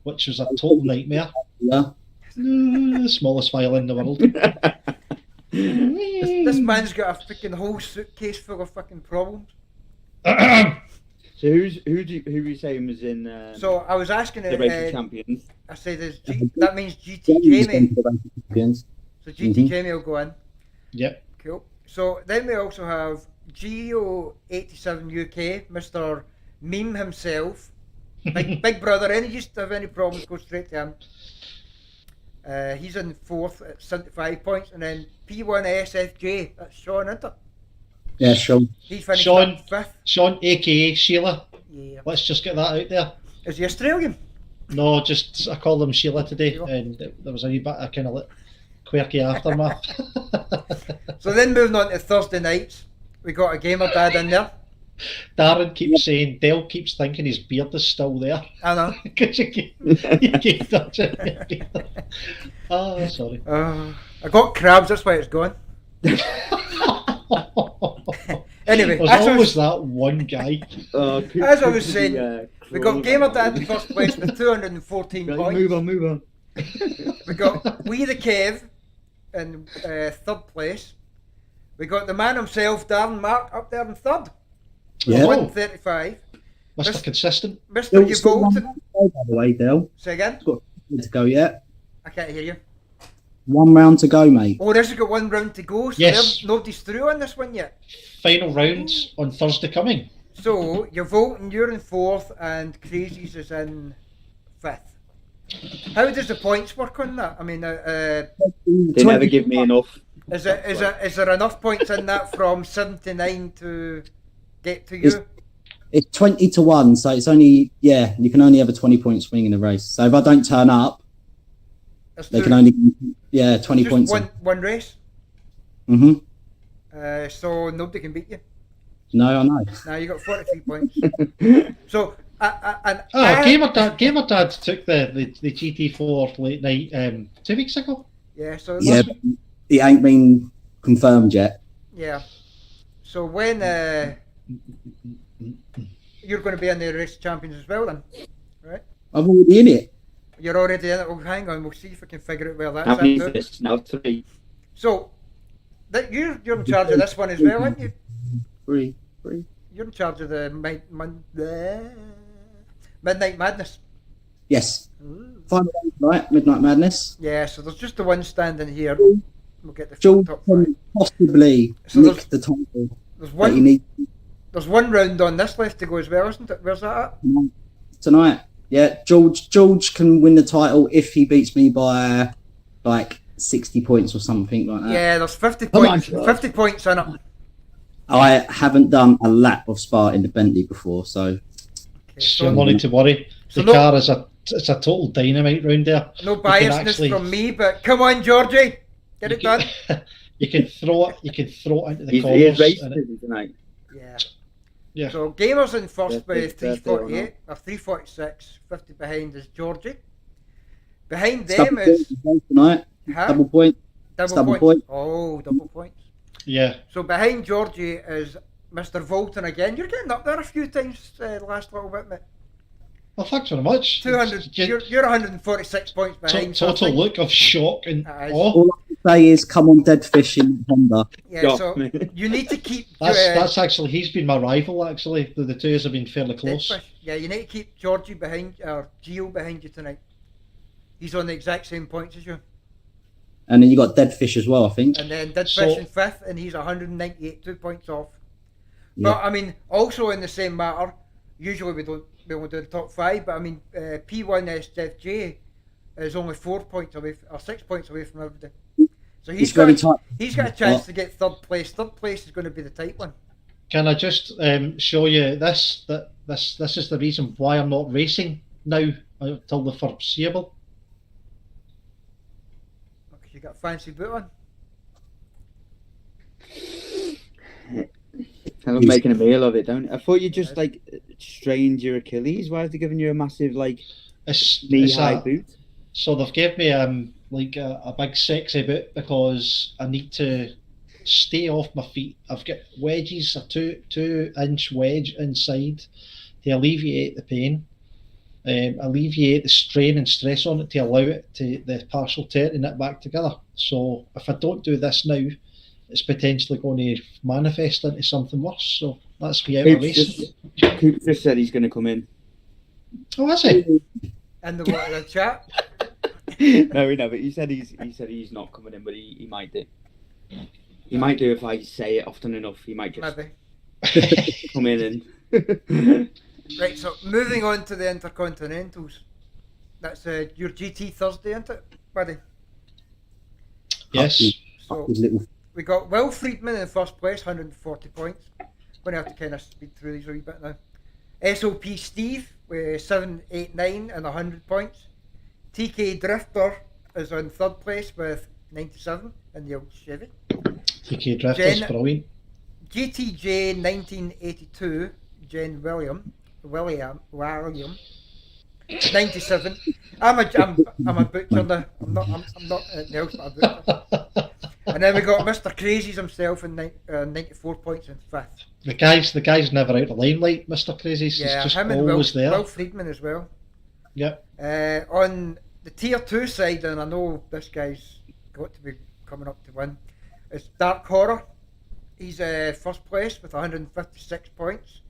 which was a total nightmare. Yeah. The smallest violin in the world. This man's got a freaking whole suitcase full of fucking problems. So who are you saying was in? So I was asking the race of champions. I said, that means GT Jamie. So GT Jamie will go in. Yep. Cool. So then we also have Geo87 UK, Mr. Meme himself, big brother. Any used to have any problems, go straight to him. He's in fourth at 75 points, and then P1SFJ. That's Sean, isn't it? Yeah, Sean. He finished up fifth. Sean, aka Sheila. Yeah. Let's just get that out there. Is he Australian? No, just I called him Sheila today, and there was a wee bit of kind of quirky aftermath. So then moving on to Thursday nights, we got a Gamer Dad in there. Darren keeps saying, Dale keeps thinking his beard is still there. I know. Because you keep touching it. Oh, sorry. I got crabs, that's why it's gone. Anyway, there's always that one guy. As I was saying, we got Gamer Dad in first place with 214 points. Move on. We got We the Kev in third place. We got the man himself, Darren Mark, up there in third. Yeah. 135. Mr. Consistent. Mr. Uvolton. By the way, Dale. Say again? It's got to go yet. I can't hear you. 1 round to go, mate. Oh, this has got 1 round to go, so yes. Nobody's through on this one yet. Final round on Thursday coming. So, Uvolton, you're in fourth, and Crazies is in fifth. How does the points work on that? I mean, they never give me enough. Is there enough points in that from 79 to get to you? It's 20 to 1, so it's only, you can only have a 20 point swing in the race. So if I don't turn up, they can only, 20 just points. One race? Mm-hmm. So nobody can beat you? No, I know. Now you got 43 points. So, Gamer Dad took the GT4 late night 2 weeks ago. Yeah, so but it ain't been confirmed yet. Yeah. So when you're going to be in the race champions as well, then, right? I'm already in it. You're already in it. Well, hang on. We'll see if we can figure out where that's How many at. is this? Now 3. So you're in charge of this one as well, aren't you? 3. You're in charge of the Midnight Madness. Yes. Final night, Midnight Madness. Yeah. So there's just the one standing here. We'll get the George top can 5. possibly nick the title. There's one round on this left to go as well, isn't it? Where's that at? Tonight. Yeah, George can win the title if he beats me by like 60 points or something like that. Yeah, there's 50 points. 50 points in it. I haven't done a lap of Spa in the Bentley before, so. So no need to worry. The car is a total dynamite round there. No biasness from me, but come on, Georgie, get it done. You can throw it into the He's corners. racing and isn't he, tonight. Yeah. Yeah. So Gamer's in first Yeah, with big birthday or 348 or 346. 50 behind is Georgie. Behind It's them is tonight. huh? Double point. Double point. points. Oh, double points. Yeah. So behind Georgie is Mr. Volton again. You're getting up there a few times last little bit, mate. Well, thanks very much. 200. You're 146 points behind. So I Total think- look of shock and Aye. awe. All I can say is, come on, dead fish in Honda. Yeah, Stop, so mate. you need to keep. That's actually, he's been my rival, actually. The two of us have been fairly close. Deadfish. Yeah, you need to keep Georgie behind, or Gio behind you tonight. He's on the exact same points as you. And then you got dead fish as well, I think. And then Deadfish So- in fifth, and he's 198, 2 points off. Yeah. But I mean, also in the same matter, usually we won't do the top five, but I mean, P1SFJ is only 4 points away, or 6 points away from everybody. So It's very tight. he's got a chance to get third place. Third place is going to be the tight one. Can I just show you this? This is the reason why I'm not racing now until the foreseeable. Because you got a fancy boot on. Kind of making a meal of it, don't you? I thought you just like strained your Achilles. Why have they given you a massive like It's knee-high a- boot? So they've given me like a big sexy boot because I need to stay off my feet. I've got wedges, a 2-inch wedge inside to alleviate the pain, alleviate the strain and stress on it to allow it to the partial tear to knit back together. So if I don't do this now, it's potentially going to manifest into something worse. So that's me out of race. Coop just said he's going to come in. Oh, is it? In the chat. No, but he said he's not coming in, but he might do. He might do if I say it often enough. He might just Maybe. come in and. Right, so moving on to the Intercontinentals. That's your GT Thursday, isn't it, buddy? Yes. So His little we got Will Friedman in first place, 140 points. Going to have to kind of speed through these a wee bit now. SOP Steve with 789 and 100 points. TK Drifter is on third place with 97 in the old Chevy. TK Drifter's Jen- brilliant. GTJ 1982, Jen William, 97. I'm a butcher now. I'm not anything else but a butcher. And then we got Mr. Crazies himself in 94 points in fifth. The guy's never out of the limelight, Mr. Crazy's. Yeah, He's just him and Will always there. Friedman as well. Yep. On the tier 2 side, and I know this guy's got to be coming up to win, it's Dark Horror. He's first place with 156 points.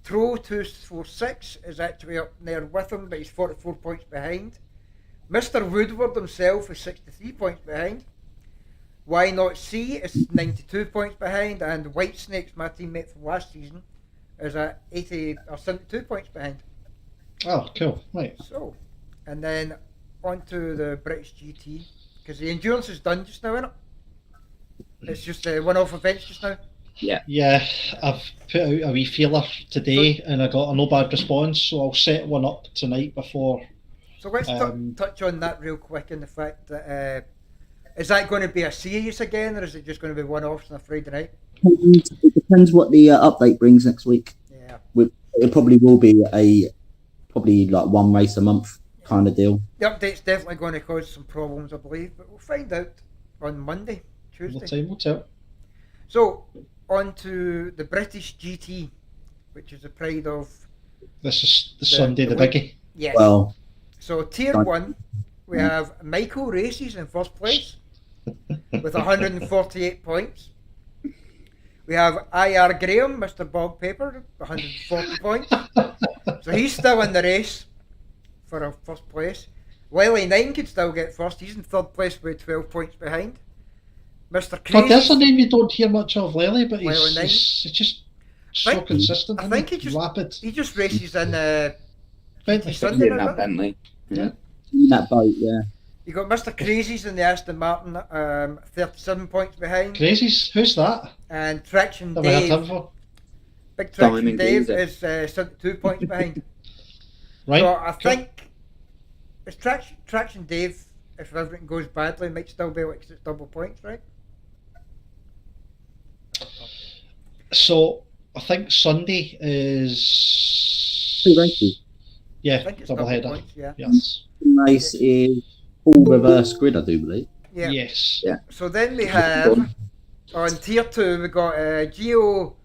Tro 246 is actually up there with him, but he's 44 points behind. Mr. Woodward himself is 63 points behind. Why Not C is 92 points behind, and White Snakes, my teammate from last season, is at 80 or 72 points behind. Oh, cool. Right. So, and then on to the British GT, because the endurance is done just now, isn't it? It's just a one-off event just now. Yeah, I've put out a wee feeler today and I got a no bad response, so I'll set one up tonight before. So let's touch on that real quick, and the fact that is that going to be a series again, or is it just going to be one-offs on a Friday night? It depends what the update brings next week. Yeah. It probably will be probably like one race a month kind of deal. The update's definitely going to cause some problems, I believe, but we'll find out on Monday, Tuesday. We'll tell. So, on to the British GT, which is the pride of... This is the Sunday, the week. biggie. Yes. Well, So, Tier 1, we have Michael Races in first place with 148 points. We have IR Graham, Mr. Bog Paper, 140 points. So he's still in the race for a first place. Wiley 9 could still get first. He's in third place with 12 points behind. Mr. God, that's a Crazy, name you don't hear much of lately, but Well, he's just so think- consistent. I think he just- rapid. he just races in Bentley. Sunday. In that Bentley. Yeah. in that boat, yeah. You got Mr. Crazies in the Aston Martin, 37 points behind. Crazies? Who's that? And Traction Never heard Dave, him before. Big Traction Diamond Dave Geezer. is 72 points behind. Right. So I cool. think it's Traction Dave, if everything goes badly, might still be able to get double points, right? So I think Sunday is 2 races. I yeah, think it's double double header. points, yeah. Yes. Race is full reverse grid, I do believe. Yeah. Yes. Yeah. So then we have on tier 2 we got Geo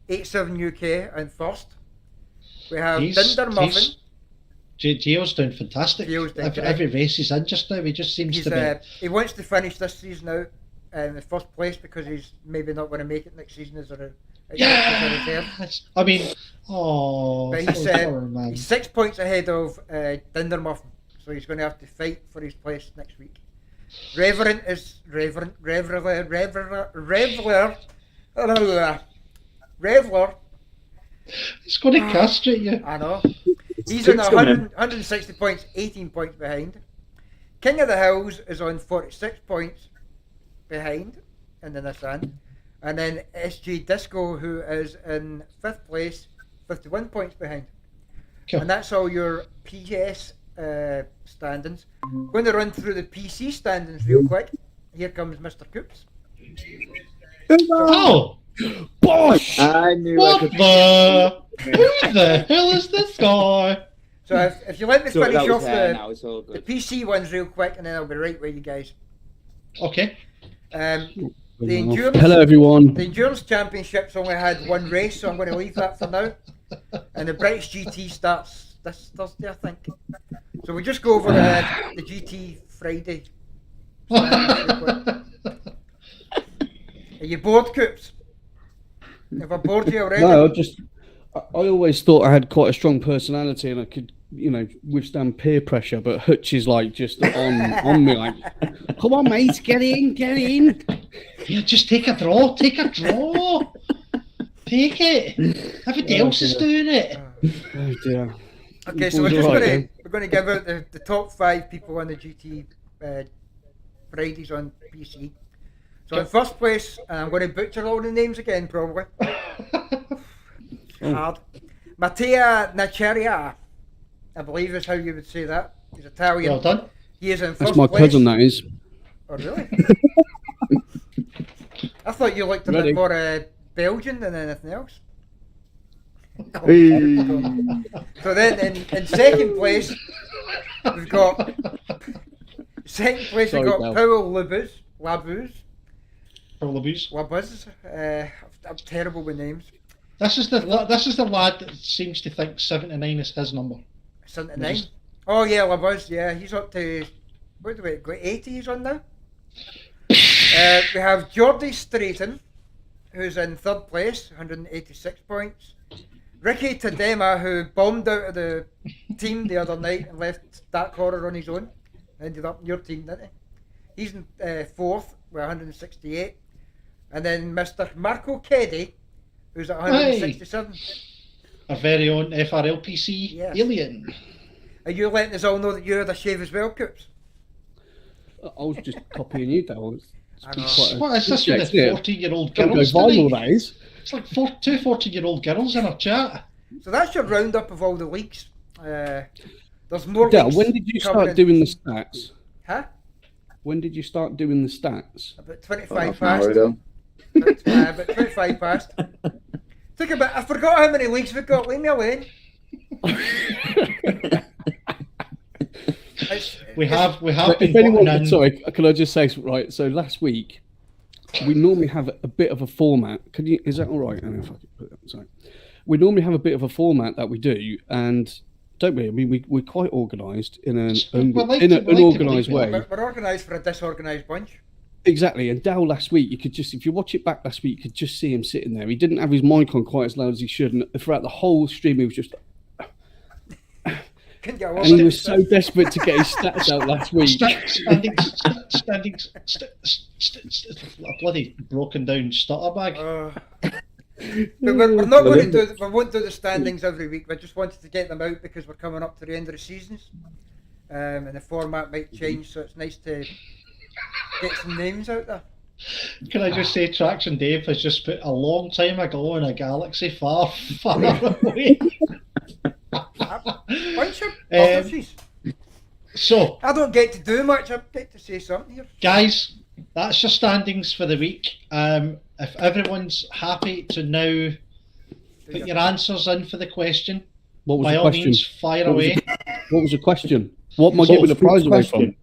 87 UK in first. We have Dinder Muffin. Gio's doing fantastic. Gio's doing Every race he's in just now, he just seems He's, to be. he wants to finish this season out in the first place because he's maybe not going to make it next season as a reserve. Yes! I mean, oh, But he's, poor man. he's 6 points ahead of Dinder Muffin, so he's going to have to fight for his place next week. Reverler. He's going to castrate you. I know. He's on 160 points, 18 points behind. King of the Hills is on 46 points behind in the Nissan. And then SG Disco, who is in 5th place, 51 points behind. Cool. And that's all your PS standings. I'm going to run through the PC standings real quick. Here comes Mr. Coops. Oh! Bosh! I knew What I could. Who the hell is this guy? So if you let me So finish that off was now it's all the good. PC ones real quick, and then I'll be right with you guys. Okay. The endurance, Hello, everyone. The Endurance Championships only had one race, so I'm going to leave that for now. And the British GT starts this Thursday, I think. So we just go over the GT Friday. Are you bored, Coops? Have I bored you already? No, I always thought I had quite a strong personality and I could, withstand peer pressure. But Hutch is like just on me, like, come on, mate, get in. Yeah, just take a draw. Take it. Everybody else is doing it. Oh dear. Okay, so we're going to give out the top 5 people on the GT Fridays on PC. So in first place, and I'm going to butcher all the names again probably. Hard. Mattia Naceria, I believe is how you would say that. He's Italian. Well done. He is in first That's my place. cousin, that is. Oh really? I thought you looked a Ready? bit more Belgian than anything else. Hey. So then in second place, we've got Sorry, Bel. Paul Labuz. Probably. I'm terrible with names. This is the lad that seems to think 79 is his number. 79. Oh yeah, Labuz. Yeah, he's up to what do we got? 80 he's on now. We have Jordi Straighton, who's in third place, 186 points. Ricky Tadema, who bombed out of the team the other night and left Dark Horror on his own. Ended up in your team, didn't he? He's in fourth with 168. And then Mr. Marco Keddy, who's at 167. Our very own FRLPC Yes. alien. Are you letting us all know that you had a shave as well, Coops? I was just copying you, Dale. I know. What is this with the 14-year-old Don't go girls viral, tonight? that is. It's like two 14-year-old girls in our chat. So that's your roundup of all the leagues. There's more Dale, leagues when did you coming start in. doing the stats? Huh? When did you start doing the stats? About 25 Half an hour past. ago. About 25 past. Took a bit. I forgot how many leagues we've got. Leave me alone. We have If been anyone, putting in. sorry, can I just say, right, so last week, we normally have a bit of a format. Is that all right? I don't know if I could put that. Sorry. We normally have a bit of a format that we do, and don't we? I mean, we're quite organised in an organised way. We're organised for a disorganised bunch. Exactly. And Dal last week, you could just, if you watch it back last week, you could just see him sitting there. He didn't have his mic on quite as loud as he should, and throughout the whole stream, he was just. Couldn't get And he was so desperate to get his stats out last week. Standing, a bloody broken down stutter bag. But we're not going to do. We won't do the standings every week. We just wanted to get them out because we're coming up to the end of the seasons, and the format might change. So it's nice to get some names out there. Can I just say, Traction Dave has just put a long time ago in a galaxy far, far away. Bunch of publishers. So, I don't get to do much. I get to say something here. guys, that's your standings for the week. if everyone's happy to now put your answers in for the question, What was by the all question? means, fire away. What was the question? What am I giving the prize away from?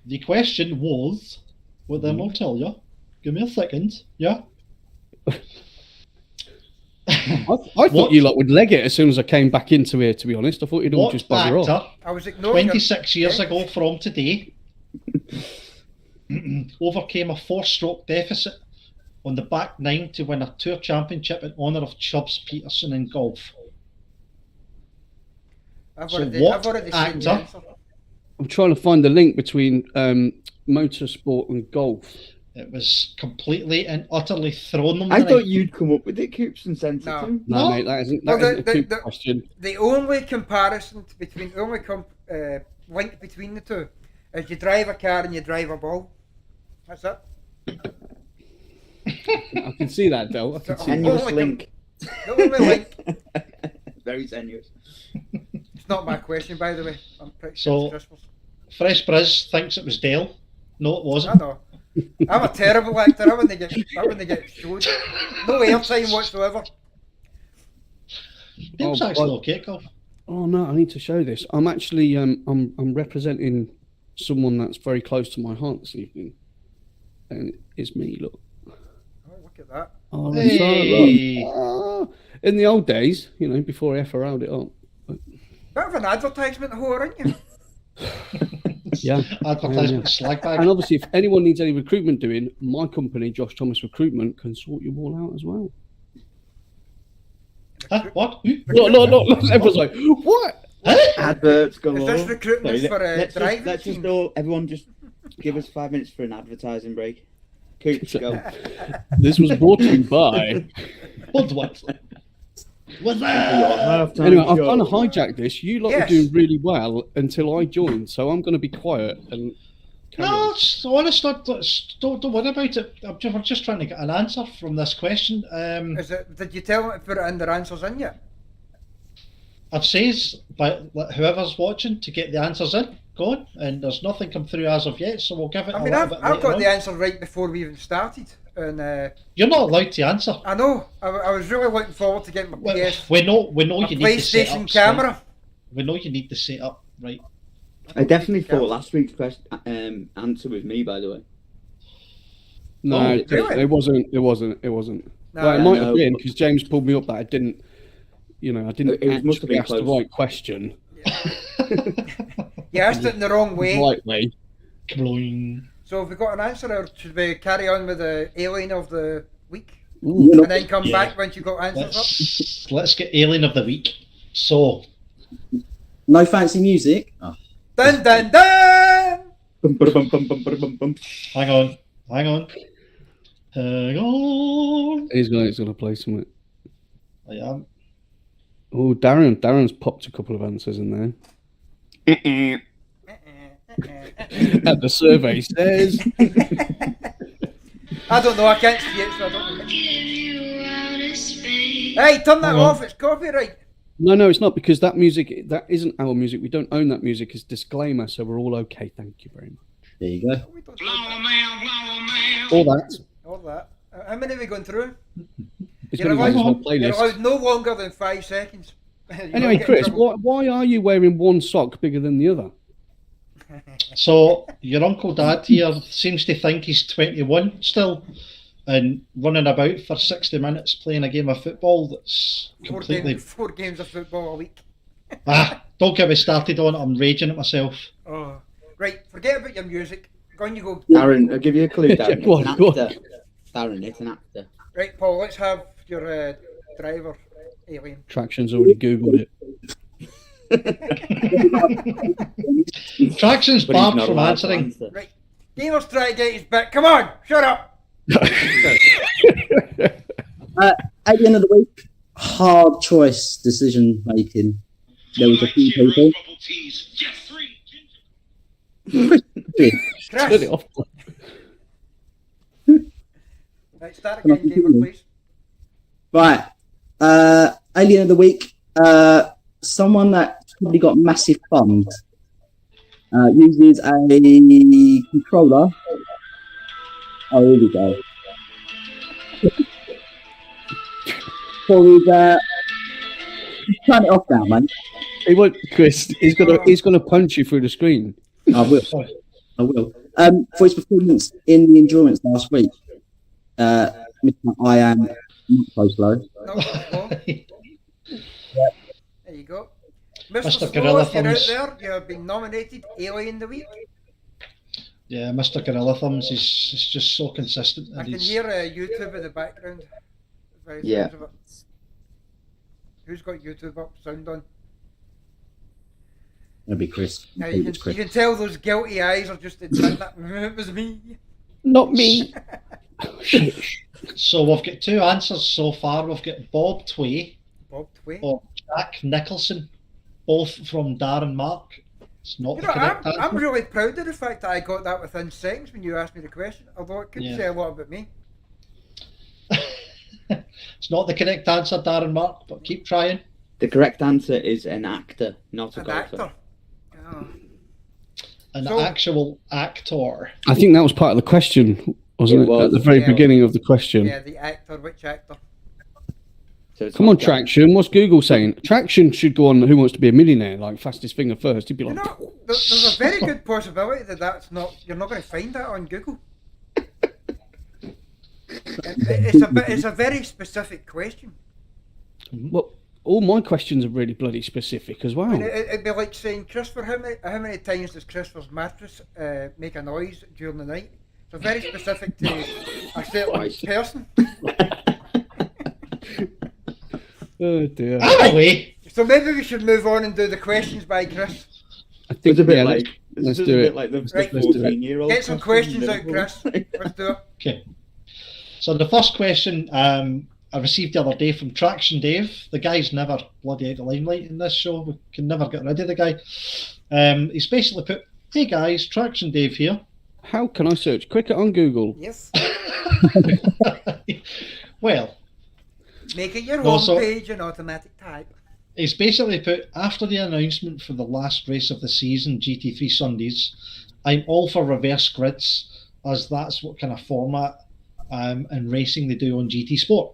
The question was, well then I'll tell you. Give me a second. Yeah. I thought you lot would leg it as soon as I came back into here, to be honest. I thought you'd all What just bugger off. actor, I was ignoring 26 years ago from today, overcame a 4-stroke deficit on the back nine to win a tour championship in honour of Chubbs Peterson in golf? I've So already, what I've already seen the actor- answer. I'm trying to find the link between motorsport and golf. It was completely and utterly thrown them. I tonight. thought you'd come up with it, Coops, and sent it No. to him. No, No. mate, that isn't, Well, that isn't a the- good question. The only comparison between the only link between the two is you drive a car and you drive a ball. That's it. I can see that, Del. I can see that. Tenuous Only link. The only link. Very tenuous. It's not my question, by the way. I'm pretty So- sure it's Christmas. Fresh Briz thinks it was Dale. No, it I wasn't. know. I'm a terrible actor. I wouldn't get showed. No airtime whatsoever. Dale's Oh, actually well- okay, Carl. Oh no, I need to show this. I'm actually I'm representing someone that's very close to my heart this evening, and it's me. Look. Oh, look at that. Oh, Hey. look. In the old days, you know, before I FRL'd it up. Bit of an advertisement whore, aren't you? Yeah. Advertisement slag bag. And obviously, if anyone needs any recruitment doing, my company, Josh Thomas Recruitment, can sort you all out as well. Huh? What? Who? No. Everyone's like, what? Adverts go Is this recruitment for a let's driving just team? all, everyone just give us 5 minutes for an advertising break. Coops, go. This was brought to you by. What? What's Anyway, I've kind of hijacked this. You lot Yes. are doing really well until I joined, so I'm going to be quiet and. carry No, on. it's honest. Don't worry about it. We're just trying to get an answer from this question. Is it? Did you tell them to put it in their answers in yet? I've says by whoever's watching to get the answers in. Go on, and there's nothing come through as of yet, so we'll give it. I mean, I've got the answer right before we even started, and You're not allowed to answer. I know. I was really looking forward to getting my PS, We know my you need to set PlayStation up. camera. We know you need to set up right. I definitely thought last week's answer was me, by the way. No, Oh, really? it wasn't. No, Well, it yeah, might no. have been because James pulled me up that I didn't. You know, I didn't It must have actually been ask the close. right question. You asked it in the wrong way. Right way. Kloing. So have we got an answer, or should we carry on with the alien of the week Ooh. and then come Yeah. back once you got answers up? Let's get alien of the week. So No fancy music. Oh. Dun dun dun! Bum, bum, bum, bum, bum, bum, bum. hang on. He's gonna play something. I am. Oh, Darren's popped a couple of answers in there. And the survey says. I don't know. I can't see it, so I don't know. Hey, turn that Hang on. off. It's copyright. No, it's not because that music, that isn't our music. We don't own that music. It's disclaimer, so we're all okay. Thank you very much. There you go. We don't All that. all that. How many are we going through? It's You're going to be allowed, his whole you're playlist. allowed no longer than 5 seconds. You Anyway, don't get in Chris, trouble. why are you wearing one sock bigger than the other? So your uncle dad here seems to think he's 21 still, and running about for 60 minutes playing a game of football that's completely. Four games of football a week. Don't get me started on it. I'm raging at myself. Oh. Right, forget about your music. Go on, you go. Darren, I'll give you a clue, Darren. Go on, It's an go on. actor. Darren, it's an actor. Right, Paul, let's have your driver alien. Traction's already Googled it. Traction's But he's barred not from allowed to answering. answer. Right, Gamer's trying to get his back. Come on, shut up. At the end of the week, hard choice decision making. There was a few people. Turn it Chris. off. Right, start again, Gamer, please. Right. Alien of the week. Someone that's probably got massive funds. Uses a controller. Oh, here we go. So turn it off now, mate. He won't, Chris. He's gonna punch you through the screen. I will. For his performance in the endurance last week, Mr. I am not so slow. No, there you go. Mr. Mr. Gorilla Slow, if you're out Thumbs. there, you have been nominated Alien of the Week. Yeah, Mr. Gorilla Thumbs is just so consistent. I And can he's, hear YouTube in the background. Very Yeah. sounds of it. Who's got YouTube up? Sound on? That'd be Chris. Now you can tell those guilty eyes are just admitting that it was me. Not me. so we've got two answers so far. We've got Bob Tway Bob Tway. or Jack Nicholson, both from Darren Mark. It's not You the know, correct I'm answer. really proud of the fact that I got that within seconds when you asked me the question, although it could Yeah. say a lot about me. It's not the correct answer, Darren Mark, but keep trying. The correct answer is an actor, not a An golfer. actor. Oh. An So- actual actor. I think that was part of the question, wasn't It it? was, At the very yeah. beginning of the question. Yeah, the actor. Which actor? So it's Come not on, Jack. Traction. What's Google saying? Traction should go on Who Wants to Be a Millionaire, like fastest finger first. He'd be You like, know, there's a very good possibility that that's not. You're not going to find that on Google. It's a very specific question. well, all my questions are really bloody specific as well. I mean, it'd be like saying, Christopher, how many times does Christopher's mattress make a noise during the night? So very specific to a certain Twice. person. Oh dear. Anyway, So maybe we should move on and do the questions by Chris. I think It's a bit yeah, like let's it's do a it. bit like the Right. 14-year-old. Get some questions out, Chris. Let's do it. okay. So the first question I received the other day from Traction Dave. The guy's never bloody out the limelight in this show. We can never get rid of the guy. He's basically put, "Hey guys, Traction Dave here." How can I search cricket on Google? Yes. Well, Make it your No, home so- page in automatic type. he's basically put, "After the announcement for the last race of the season, GT3 Sundays, I'm all for reverse grids, as that's what kind of format and racing they do on GT Sport.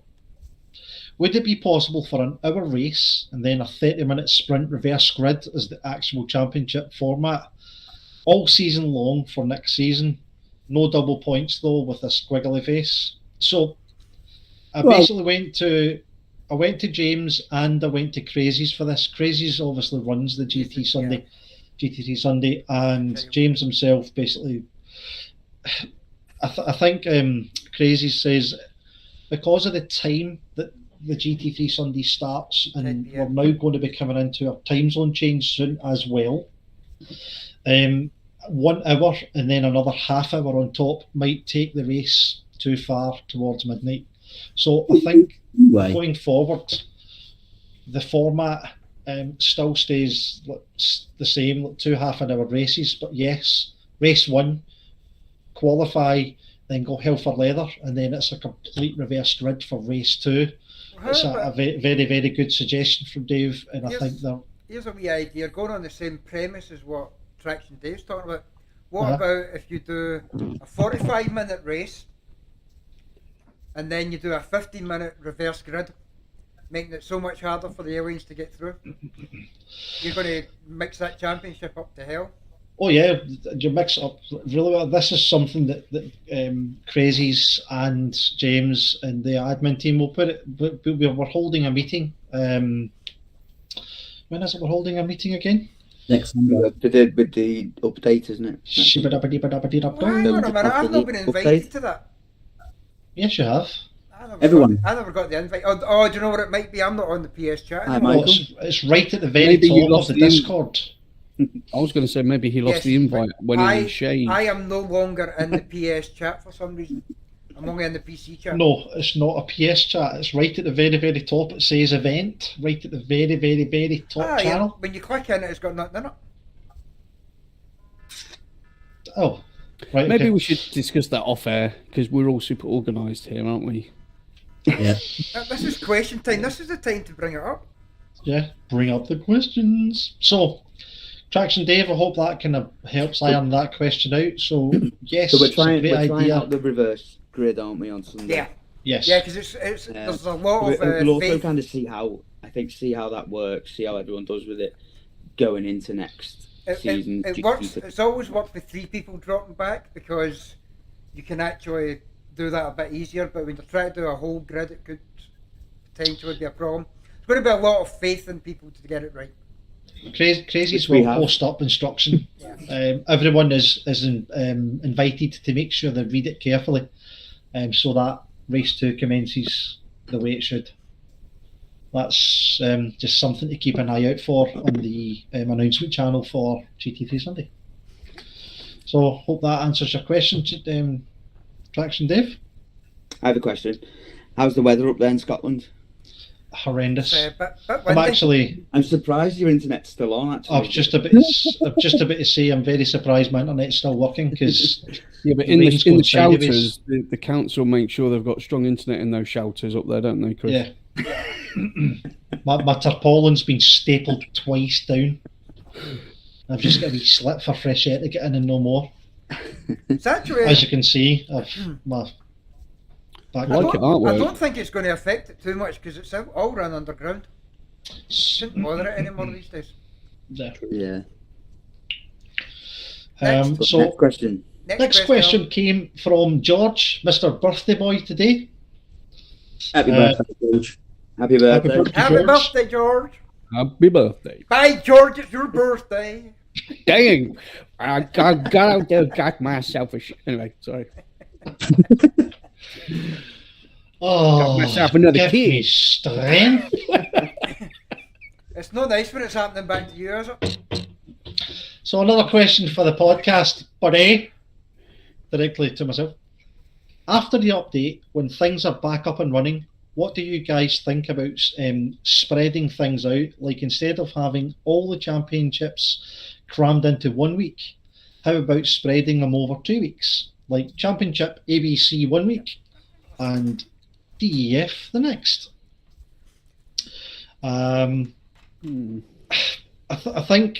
Would it be possible for an hour race and then a 30-minute sprint reverse grid as the actual championship format, all season long for next season? No double points though, with a squiggly face." So I basically went to James and I went to Crazies for this. Crazies obviously runs the GT3 Sunday, and James himself basically, I think Crazies says, because of the time that the GT3 Sunday starts, and Yeah. we're now going to be coming into a time zone change soon as well. 1 hour and then another half hour on top might take the race too far towards midnight. So I think Anyway, going forward, the format still stays the same, like 2 half-an-hour races. But yes, race 1, qualify, then go hell for leather, and then it's a complete reverse grid for race 2. It's a very, very good suggestion from Dave, and I Yes. think they're Here's a wee idea, going on the same premise as what Traction Dave's talking about. What Uh-huh. about if you do a 45-minute race and then you do a 15-minute reverse grid, making it so much harder for the aliens to get through? You're going to mix that championship up to hell. Oh yeah, you mix it up really well. This is something that Crazies and James and the admin team will put it. We're holding a meeting. When is it? We're holding a meeting again. next Sunday. With the update, isn't it? Well, hang on a minute, I've not been invited to that. Yes, you have. Everyone. I never got the invite. Oh, do you know what it might be? I'm not on the PS chat Hi, anymore. Oh, Michael. it's right at the very Maybe you top of lost the the Discord. I was going to say maybe he lost Yes, the invite when he I was shaved. I am no longer in the PS chat for some reason. I'm only in the PC chat. No, it's not a PS chat. It's right at the very, very top. It says event, right at the very, very, very top Yeah. channel. When you click in it, it's got nothing in it. Oh, right. Maybe okay. we should discuss that off air because we're all super organised here, aren't we? Yeah. This is question time. This is the time to bring it up. Yeah, bring up the questions. So, Traction Dave, I hope that kind of helps iron that question out. So, yes, So we're it's a trying great out idea. the reverse grid, aren't we, on Sunday? Yeah. Yes. Yeah, because it's there's a lot of we'll also faith. kind of see how that works, see how everyone does with it going into next season. It works. It's always worked with 3 people dropping back because you can actually do that a bit easier. But when you try to do a whole grid, it could potentially be a problem. It's going to be a lot of faith in people to get it right. Crazies will post up instruction. Everyone is invited to make sure they read it carefully, so that race 2 commences the way it should. That's just something to keep an eye out for on the announcement channel for GT3 Sunday. So hope that answers your question, Traction Dave. I have a question. How's the weather up there in Scotland? Horrendous. Windy. I'm surprised your internet's still on. Actually, I've just a bit to say I'm very surprised my internet's still working because but in the shelters, the council make sure they've got strong internet in those shelters up there, don't they, Chris? Yeah. my tarpaulin's been stapled twice down. I've just got a wee slit for fresh air to get in and no more. It's actually, as you can see, I don't think it's going to affect it too much because it's all run underground. Shouldn't bother it anymore these days. Yeah. So next question. Next question came from George, Mr. Birthday Boy today. Happy birthday, George. Happy birthday. Happy birthday, George. Happy birthday. Bye, George. It's your birthday. Dang. I got out there, got myself a Anyway, sorry. Got myself another give kid. Me strength. It's not nice when it's happening back to you, is it? So another question for the podcast, buddy. Directly to myself. After the update, when things are back up and running, what do you guys think about spreading things out? Like instead of having all the championships crammed into 1 week, how about spreading them over 2 weeks? Like championship ABC 1 week and DEF the next. I think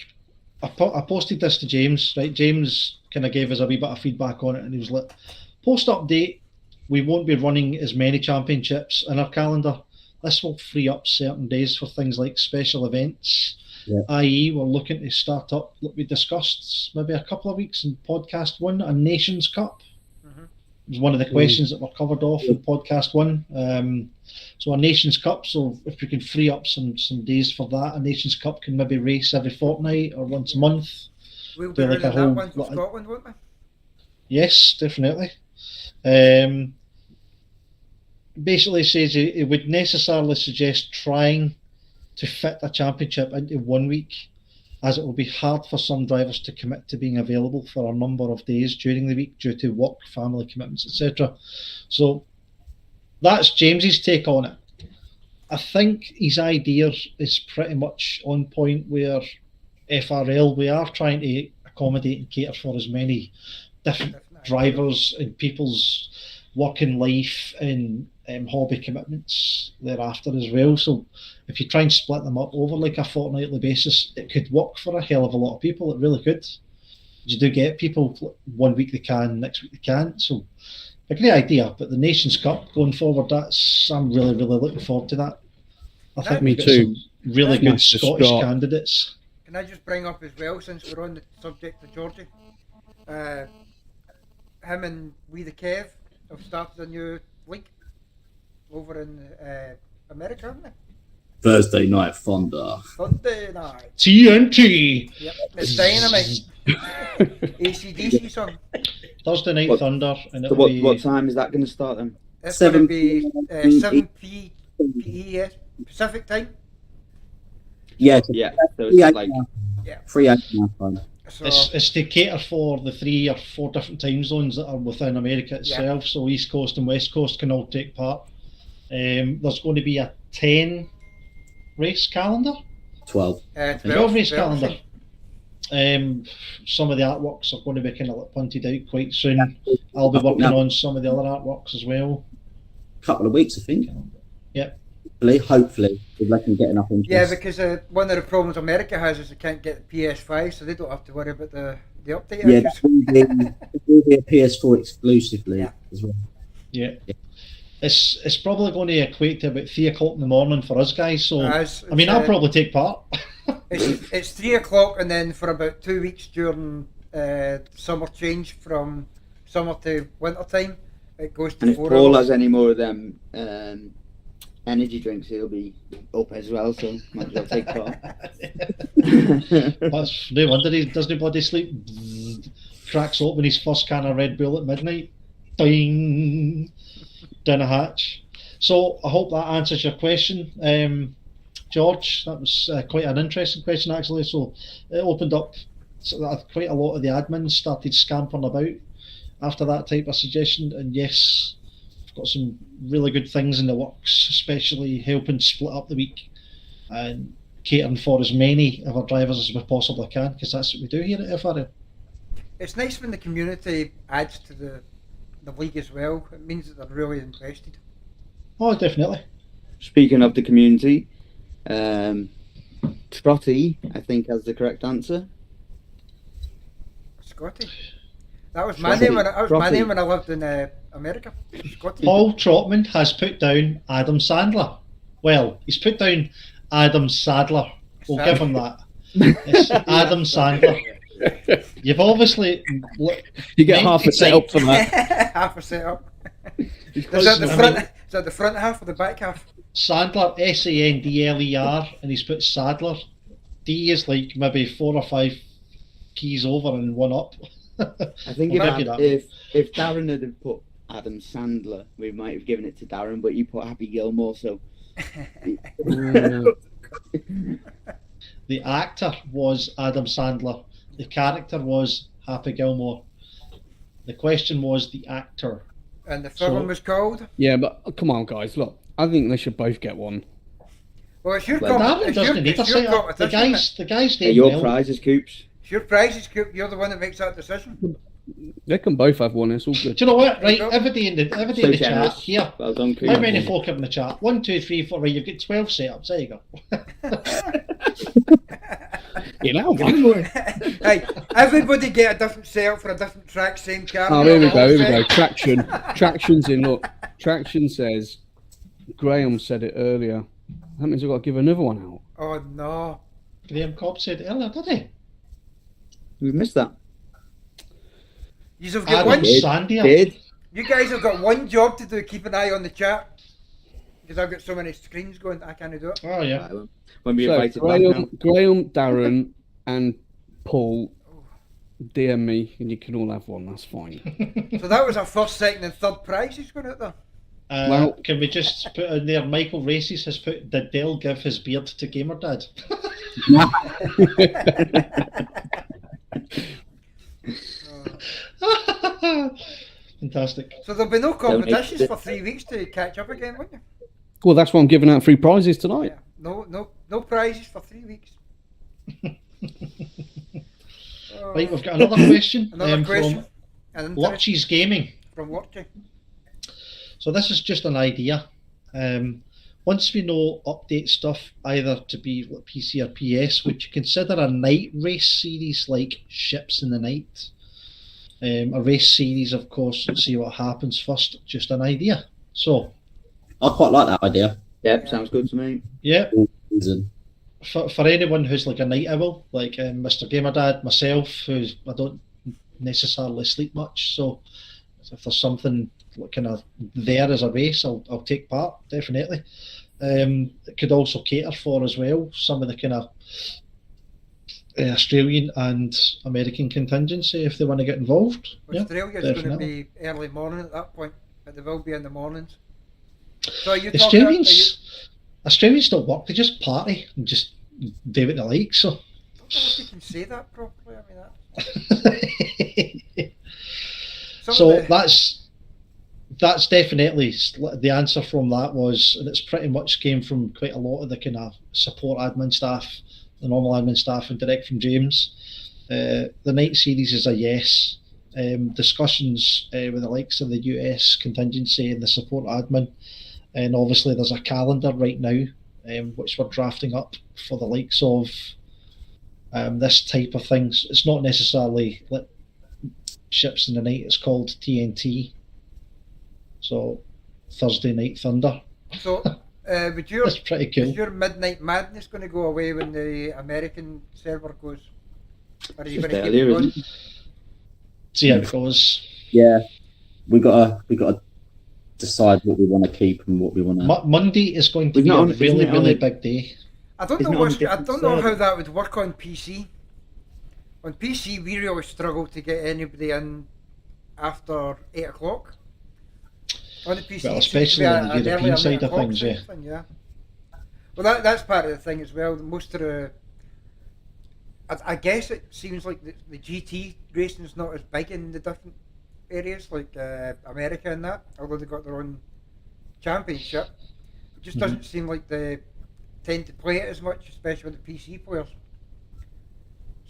I posted this to James, right? James kind of gave us a wee bit of feedback on it, and he was like, post update, we won't be running as many championships in our calendar. This will free up certain days for things like special events, i.e. we're looking to start up, like we discussed maybe a couple of weeks in podcast 1, a Nations Cup. It was one of the questions that were covered off in podcast 1. So a Nations Cup, so if we can free up some days for that, a Nations Cup can maybe race every fortnight or once a month. We'll be running that one for Scotland, won't we? Yes, definitely. Basically says it would necessarily suggest trying to fit a championship into 1 week, as it will be hard for some drivers to commit to being available for a number of days during the week due to work, family commitments, etc. So that's James's take on it. I think his idea is pretty much on point where FRL, we are trying to accommodate and cater for as many different drivers and people's working life and hobby commitments thereafter as well. So if you try and split them up over like a fortnightly basis, it could work for a hell of a lot of people. It really could. You do get people 1 week they can, next week they can't. So a great idea. But the Nations Cup going forward, I'm really looking forward to that. I think me we've got too. some really good Scottish candidates. Can I just bring up as well, since we're on the subject of Georgie, him and We the Kev have started a new league over in America, haven't they? Thursday Night Thunder. Sunday night. TNT. Yep, it's dynamite. AC/DC song. Thursday Night Thunder. And So what time is that going to start then? It's going to be 7 p.m. Pacific time. Yeah. Yeah. So it's like 3 8 time. So It's to cater for the 3 or 4 different time zones that are within America itself. So East Coast and West Coast can all take part. There's going to be a 10 race calendar. 12. 12 race calendar. Some of the artworks are going to be kind of like punted out quite soon. I'll be working on some of the other artworks as well. Couple of weeks, I think. Yep. Hopefully, if they can get enough interest. yeah, because one of the problems America has is they can't get the PS5, so they don't have to worry about the update. Yeah, issues. it will be a PS4 exclusively as well. Yeah. it's probably going to equate to about 3 o'clock in the morning for us guys. So It's, I mean, I'll probably take part. it's 3 o'clock, and then for about 2 weeks during summer change from summer to winter time, it goes to And if 4 Paul hours. has any more of them energy drinks, he'll be up as well, so might as well take part. That's no wonder he doesn't bloody sleep. Cracks open his first can of Red Bull at midnight. Ding! Down a hatch. So I hope that answers your question, George. That was quite an interesting question actually. So it opened up so that quite a lot of the admins started scampering about after that type of suggestion. And yes, I've got some really good things in the works, especially helping split up the week and catering for as many of our drivers as we possibly can, because that's what we do here at FRL. It's nice when the community adds to the league as well. It means that they're really invested. Oh, definitely. Speaking of the community, Trotty, I think, has the correct answer. Scotty. That was my Scotty. name. That was my Scotty. name when I lived in America. Scotty. Paul Trotman has put down Adam Sandler. Well, he's put down Adam Sadler. We'll give him that. It's Adam Sandler. You've obviously You get half a set up for that. Half a setup. Is Because, that the I front? mean, Is that the front half or the back half? Sandler, Sandler, and he's put Sadler. D is like maybe 4 or 5 keys over and 1 up. I think Well, maybe if Darren had put Adam Sandler, we might have given it to Darren, but you put Happy Gilmore, so... The actor was Adam Sandler. The character was Happy Gilmore. The question was the actor. And the film was called. Yeah, but come on, guys. Look, I think they should both get one. Well, it's your Well, Darren doesn't need to say it. The guy's Hey, name. your Mel. prize is Coops. It's your prize. It's Coop. You're the one that makes that decision. They can both have one. It's all good. Do you know what? Right, There you go. everybody in the So chat generous. here. Well done, Coops. How many folk have in the chat? 1, 2, 3, 4. Right, you've got 12 setups. There you go. You know, one. Hey, everybody get a different setup for a different track, same car. Oh, here we go. Here we go. Traction. Traction's in. Look, Traction says. Graham said it earlier. That means I've got to give another one out. Oh no! Graham Cobb said earlier, did he? We missed that. You've got Adam one. Sandia. Did? You guys have got one job to do. Keep an eye on the chat because I've got so many screens going. I can't do it. Oh, yeah. Right, when we So invited back now. Graham, Darren, and Paul DM me, and you can all have one. That's fine. So that was our first, second, and third prizes going out there. Well- Can we just put in there, Michael Races has put, did Dale give his beard to Gamer Dad? Fantastic. So there'll be no competitions for 3 weeks to catch up again, won't you? Well, that's why I'm giving out 3 prizes tonight. Yeah. No prizes for 3 weeks. Right, we've got another question, Another question. from And Lurchy's Gaming. from Lurchy. So this is just an idea. Once we know update stuff, either to be like PC or PS, would you consider a night race series like Ships in the Night? A race series, of course, and see what happens first. Just an idea. So, I quite like that idea. Yep, sounds good to me. yeah, Reason. for anyone who's like a night owl, like Mr. Gamer Dad, myself, who's I don't necessarily sleep much, so if there's something kind of there as a race, I'll take part, definitely. It could also cater for as well some of the kind of Australian and American contingency if they want to get involved. Yeah, Australia's going to definitely. be early morning at that point, but they will be in the mornings. So are you talking? Australians don't work; they just party and just do what they like. So, I don't know if you can say that properly. I mean, some so of the- that's definitely the answer from that was, and it's pretty much came from quite a lot of the kind of support admin staff, the normal admin staff, and direct from James. The night series is a yes. Discussions with the likes of the US contingency and the support admin, and obviously there's a calendar right now which we're drafting up for the likes of this type of things. It's not necessarily like Ships in the Night, it's called TNT. So Thursday Night Thunder. So, would your That's pretty cool. is your Midnight Madness going to go away when the American server goes? Or are you Just going to keep it earlier, going? isn't it? See how it goes. Yeah, we gotta decide what we want to keep and what we want to. Monday is going to Isn't be it a on- isn't really, it on really the- big day. I don't Isn't know it on a what's, I different don't know how server? that would work on PC. On PC, we really struggle to get anybody in after 8 o'clock. On the PC, Well, it seems to especially be on the an European earlier side 8 of o'clock things, sort yeah. of thing, yeah. Well, that's part of the thing as well. Most of the, I guess it seems like the GT racing's not as big in the different areas like America and that, although they got their own championship. It just doesn't seem like they tend to play it as much, especially with the PC players.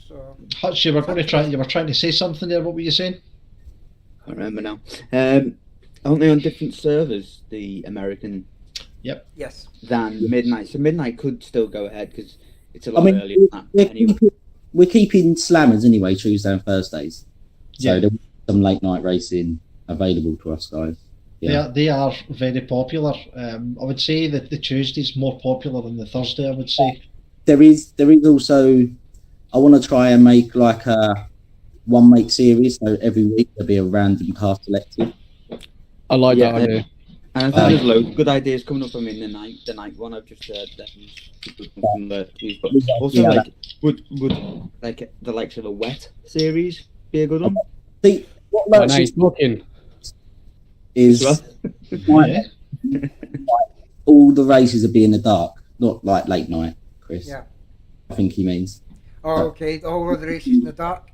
So Hutch, you were trying to say something there. What were you saying? I can't remember now. Aren't they on different servers, the American, yes, than Midnight? So Midnight could still go ahead because it's a I lot mean, earlier than that. Anyway. we're keeping slammers anyway, Tuesday and Thursdays. So Yeah. there'll be some late night racing available to us guys. Yeah. They are very popular. I would say that the Tuesday's more popular than the Thursday. I would say. There is also, I want to try and make like a one make series. So every week there'll be a random car selected. I like Yeah, that idea. And I think there's loads of good ideas coming up. I mean, the night one I've just heard that from the but also Yeah. like would like the likes of a wet series be a good one? See, what Right, Lurch now he's talking. is Yeah. all the races are being in the dark, not like late night, Chris. yeah. I think he means. Oh, okay. All of the races in the dark.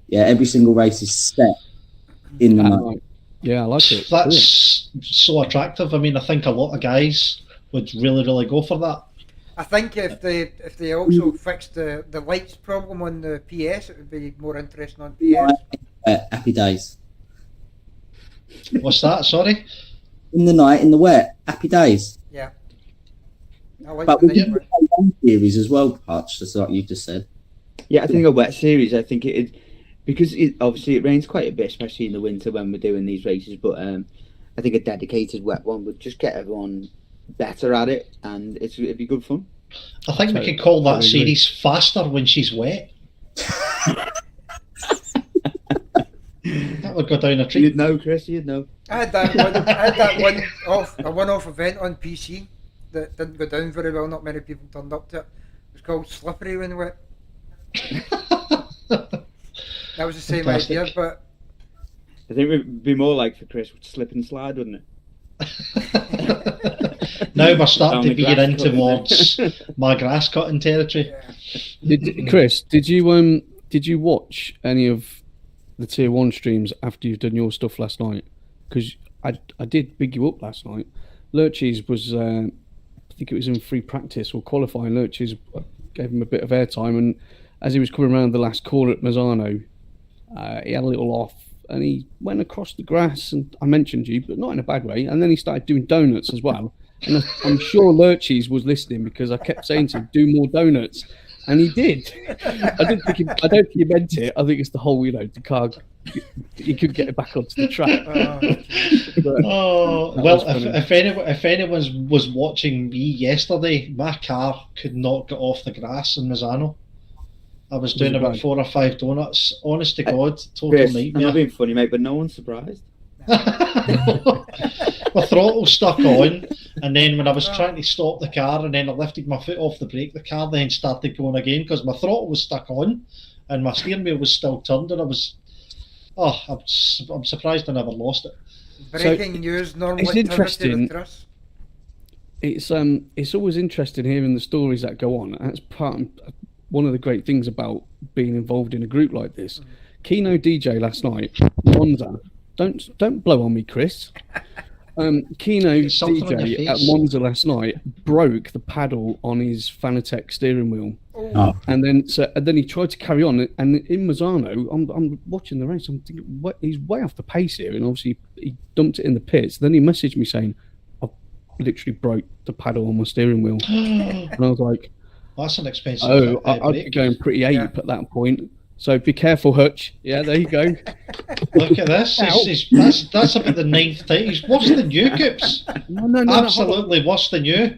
Yeah, every single race is set in the night. Yeah, I like it. That's so attractive. I mean, I think a lot of guys would really, really go for that. I think if they also fixed the lights problem on the PS, it would be more interesting on PS. Happy days. What's that? Sorry. In the night, in the wet, happy days. Yeah. I like But the we night can one. play one series as well, Hutch, just like you just said. Yeah, I think a wet series. I think it because obviously it rains quite a bit, especially in the winter when we're doing these races. But I think a dedicated wet one would just get everyone better at it, and it'd be good fun. I think we could call that series Faster When She's Wet. That would go down a treat. You'd know, Chris. You'd know. I had that one-off event on PC that didn't go down very well. Not many people turned up to it. It was called Slippery When Wet. That was the same Fantastic. idea, but I think it would be more like for Chris slip and slide, wouldn't it? Now we're starting Down to the veer grass in cutting. towards my grass cutting territory. yeah. Chris, did you watch any of the Tier 1 streams after you've done your stuff last night? Because I did big you up last night. Lurches was, I think it was in free practice or qualifying. Lurches gave him a bit of airtime, and as he was coming around the last corner at Mazzano, he had a little off, and he went across the grass, and I mentioned you, but not in a bad way, and then he started doing donuts as well. And I'm sure Lurches was listening because I kept saying to him, do more donuts. And he did. I don't think he meant it. I think it's the whole, the car, he could get it back onto the track. But Oh that well, was funny. if anyone was watching me yesterday, my car could not get off the grass in Mazzano. I was doing it about bad? 4 or 5 donuts. Honest to God, total Chris, I'm nightmare. not being funny, mate, but no one's surprised. My throttle stuck on, and then when I was trying to stop the car, and then I lifted my foot off the brake, the car then started going again because my throttle was stuck on, and my steering wheel was still turned, and I'm surprised I never lost it. Breaking news, normal it's activity interesting. with Chris. It's always interesting hearing the stories that go on. That's one of the great things about being involved in a group like this. Keno DJ last night, Monza. Don't blow on me, Chris. Keno There's something on your DJ at face. Monza last night broke the paddle on his Fanatec steering wheel, Oh, and then he tried to carry on. And in Mazzano, I'm watching the race. I'm thinking, he's way off the pace here, and obviously he dumped it in the pits. Then he messaged me saying, "I've literally broke the paddle on my steering wheel," and I was like, That's an expensive. "Oh, I'd be break. going pretty ape Yeah. at that point." So be careful, Hutch. Yeah, there you go. Look at this. That's about the 9th time. He's worse than you, Coops. No. Absolutely worse than you.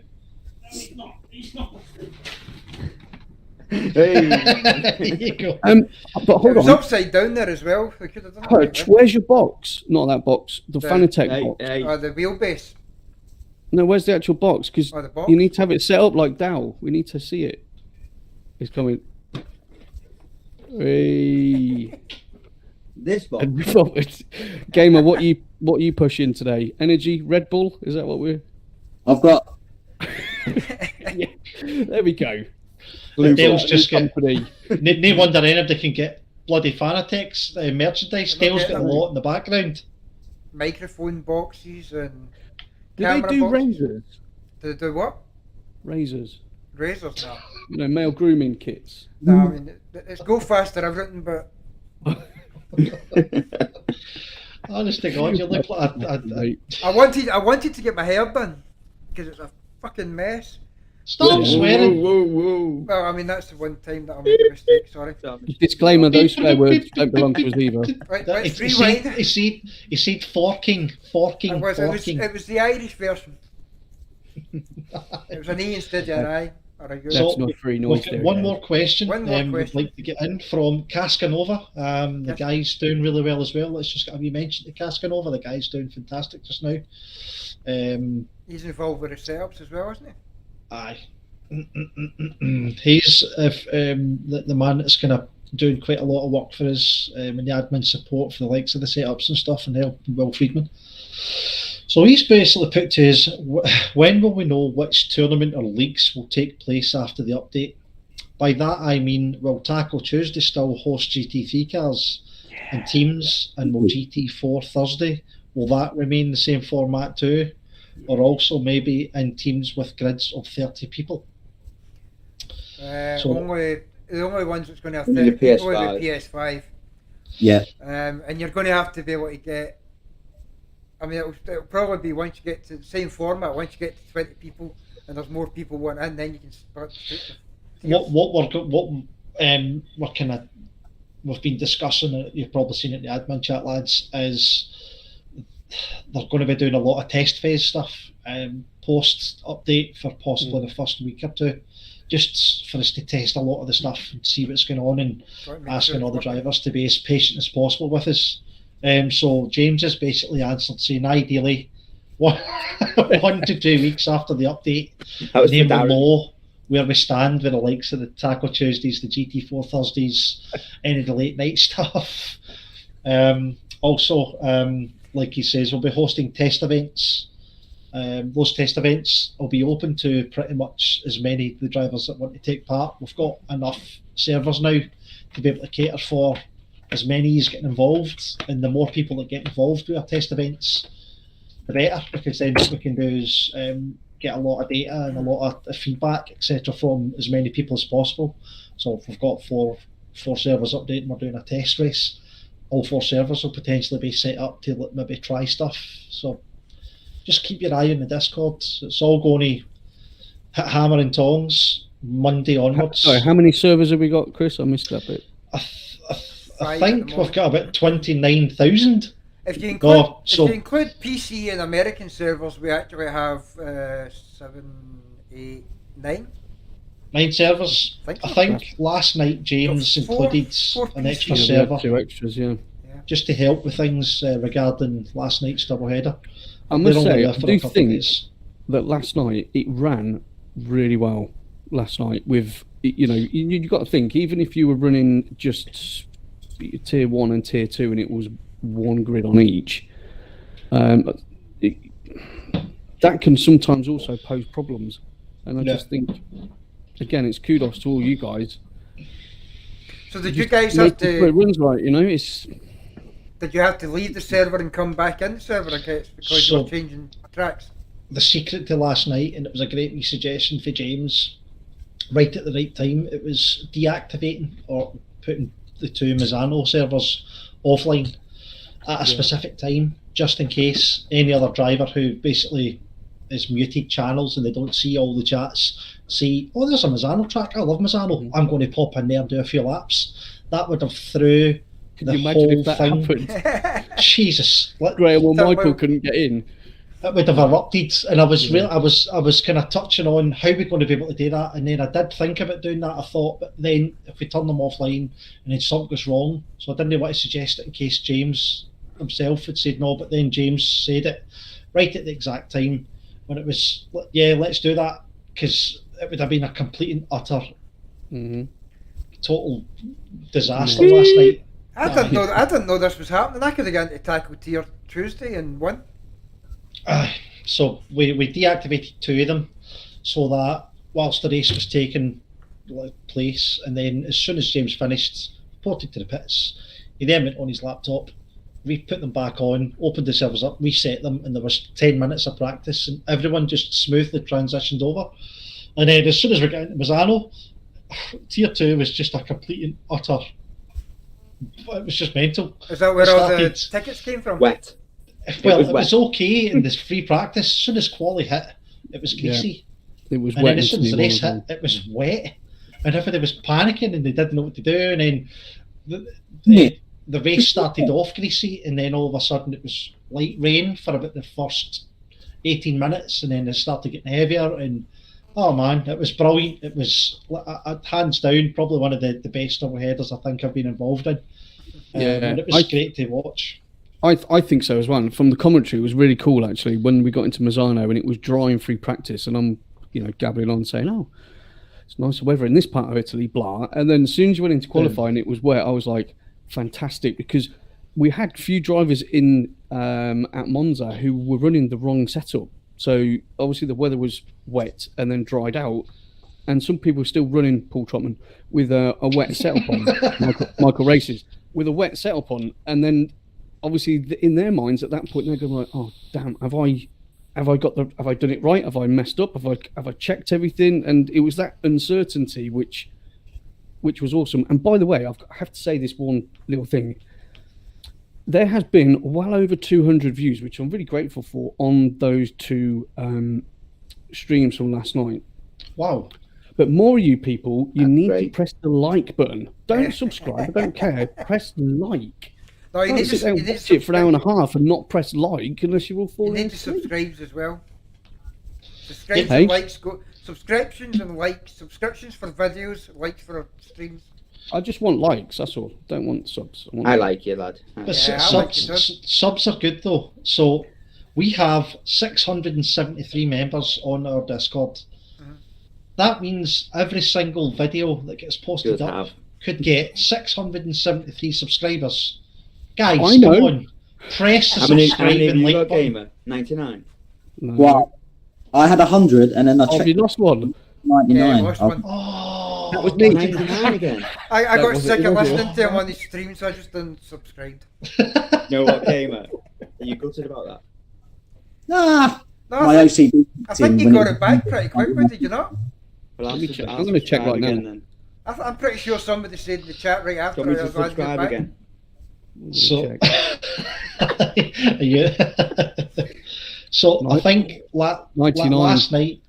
He's not. Hey. There you go. But It hold was on. upside down there as well. We could have done Hutch, it. where's your box? Not that box. The Fanatec Hey, box. hey. The wheelbase. No, where's the actual box? Because Oh, the box. you need to have it set up like Dow. We need to see it. It's coming. Hey. This box. Gamer, what you pushing today? Energy, Red Bull? Is that what we're? I've got. Yeah. There we go. Dale's just get. Company. No wonder anybody can get bloody Fanatec's merchandise. Dale's got a lot in the background. Microphone boxes and Do they camera do boxes. razors? Do they do what? Razors. Razors now. You know, male grooming kits. No, I mean, it's go faster everything, but Honest to God, you look like I wanted to get my hair done because it's a fucking mess. Stop swearing. Whoa. Well, I mean that's the one time that I made a mistake. Sorry. Disclaimer: those swear words don't belong to us either. Right, He let's rewind. said forking. It was the Irish version. It was an E instead of an I or a U. That's not free noise. We've got one more question. One more We'd question. like to get in from Cascanova. The Yes. guy's doing really well as well. Let's just get a wee mention to Cascanova. The guy's doing fantastic just now. He's involved with the setups as well, isn't he? Aye. He's the man that's kind of doing quite a lot of work for us in the admin support for the likes of the setups and stuff and helping Will Friedman. So he's basically put to us, when will we know which tournament or leagues will take place after the update? By that I mean, will Tackle Tuesday still host GT3 cars and teams, and will GT4 Thursday, will that remain the same format too? Or also maybe in teams with grids of 30 people? So- The only ones that's going to have Only 30 the people PS5. are the PS5. Yeah. And you're going to have to be able to get. I mean, it'll probably be once you get to the same format. Once you get to 20 people, and there's more people want in, then you can start. We've been discussing it. You've probably seen it in the admin chat, lads. Is they're going to be doing a lot of test phase stuff, post update for possibly the first week or two, just for us to test a lot of the stuff and see what's going on, and asking all the drivers to be as patient as possible with us. So James has basically answered saying ideally 1 to 2 weeks after the update, That was then for we'll Darren. know where we stand with the likes of the Tackle Tuesdays, the GT4 Thursdays, any of the late night stuff. Also, like he says, we'll be hosting test events. Those test events will be open to pretty much as many of the drivers that want to take part. We've got enough servers now to be able to cater for as many as getting involved, and the more people that get involved with our test events, the better, because then what we can do is get a lot of data and a lot of feedback, etc., from as many people as possible. So if we've got four servers updating, we're doing a test race, all 4 servers will potentially be set up to maybe try stuff. So just keep your eye on the Discord. It's all going to hit hammer and tongs Monday onwards. Sorry, how many servers have we got, Chris? I missed that bit. I think we've got about 29,000. If you include, No, so- if you include PC and American servers, we actually have 7, 8, 9. 9 servers. I I so. think last night James Got four included an PCs. extra Yeah, we server had 2 extras, yeah. just to help with things regarding last night's doubleheader. I must They're only say, there I for a do couple of think days. that last night it ran really well. Last night with, you know, you got to think, even if you were running just tier 1 and tier 2 and it was 1 grid on each, that can sometimes also pose problems. And I just think, again, it's kudos to all you guys. So did you Just guys make have sure it to? runs right, you know. It's Did you have to leave the server and come back in the server again because you So- were changing tracks? The secret to last night, and it was a great wee suggestion for James, right at the right time, it was deactivating or putting the 2 Mazzano servers offline at a specific time, just in case any other driver who basically is muted channels and they don't see all the chats see, oh, there's a Mazzano track, I love Mazzano, I'm going to pop in there and do a few laps. that would have threw Can the you imagine whole if that thing. happened? Jesus, Graham or That Michael will- couldn't get in. it would have erupted, and I was Yeah. I was kind of touching on how we're going to be able to do that, and then I did think about doing that. I thought, but then if we turn them offline and then something goes wrong, so I didn't want to suggest it in case James himself had said no, but then James said it right at the exact time when it was, yeah, let's do that, because it would have been a complete and utter Hmm. total disaster last night. I didn't know this was happening. I could have gone to tackle tier Tuesday and won. So we deactivated 2 of them so that whilst the race was taking place, and then as soon as James finished, reported to the pits, he then went on his laptop, put them back on, opened the servers up, reset them, and there was 10 minutes of practice, and everyone just smoothly transitioned over. And then as soon as we got into Mazzano, tier 2 was just a complete and utter, it was just mental. Is that where all the Started- tickets came from? Wet. Well, was it was okay in this free practice. As soon as quali hit, it was greasy. It was And wet. then as soon as the until race you hit, won. it was wet. And everybody was panicking and they didn't know what to do. And then Yeah. the race started off greasy, and then all of a sudden it was light rain for about the first 18 minutes, and then it started getting heavier. And oh man, it was brilliant. It was hands down probably one of the best double headers I think I've been involved in. Yeah, and it was great to watch. I think so as well. And from the commentary, it was really cool actually when we got into Mazzano and it was dry and free practice, and I'm gabbling on saying, "Oh, it's nice weather in this part of Italy, blah." And then as soon as you went into qualifying, it was wet. I was like, fantastic, because we had few drivers in at Monza who were running the wrong setup. So obviously the weather was wet and then dried out, and some people were still running, Paul Trotman, with a wet setup on. Michael Races with a wet setup on, and then obviously in their minds at that point they're going like, "Oh damn, have I done it right? Have I messed up? Have I checked everything?" And it was that uncertainty which was awesome. And by the way, I have to say this one little thing. There has been well over 200 views, which I'm really grateful for, on those 2 streams from last night. Wow. But more of you people, you need to great. press the like button. Don't subscribe. I don't care. Press like. No, you Don't need sit to, there you and need watch to it for an hour and a half and not press like unless you're all You falling need to asleep. subscribe as well. Subscribe Hey. and likes, subscriptions and likes, subscriptions for videos, likes for streams. I just want likes, that's all. Don't want subs. Want I likes. like you, lad. But Yeah, I like subs are good though. So we have 673 members on our Discord. Mhm. That means every single video that gets posted Good up have. could get 673 subscribers. Guys, I know. come on. Press the How many subscribe have and you like got, button. Gamer? 99? No. Well, I had 100 and then I Oh, have checked you lost one? 99. Yeah, lost one. Oh, That was me. 99 again. I That got was sick it, of wasn't it? listening to him on his stream, so I just unsubscribed. You know what, Gamer? Are you gutted about that? Ah, No, my I OCD. think you got it back pretty quickly, did you not? Well, Let me check. I'm gonna check subscribe right now. again, then. I'm pretty sure somebody said in the chat right after Do you want me I to was asking subscribe back. again? So, Check. yeah. So I think 99. last night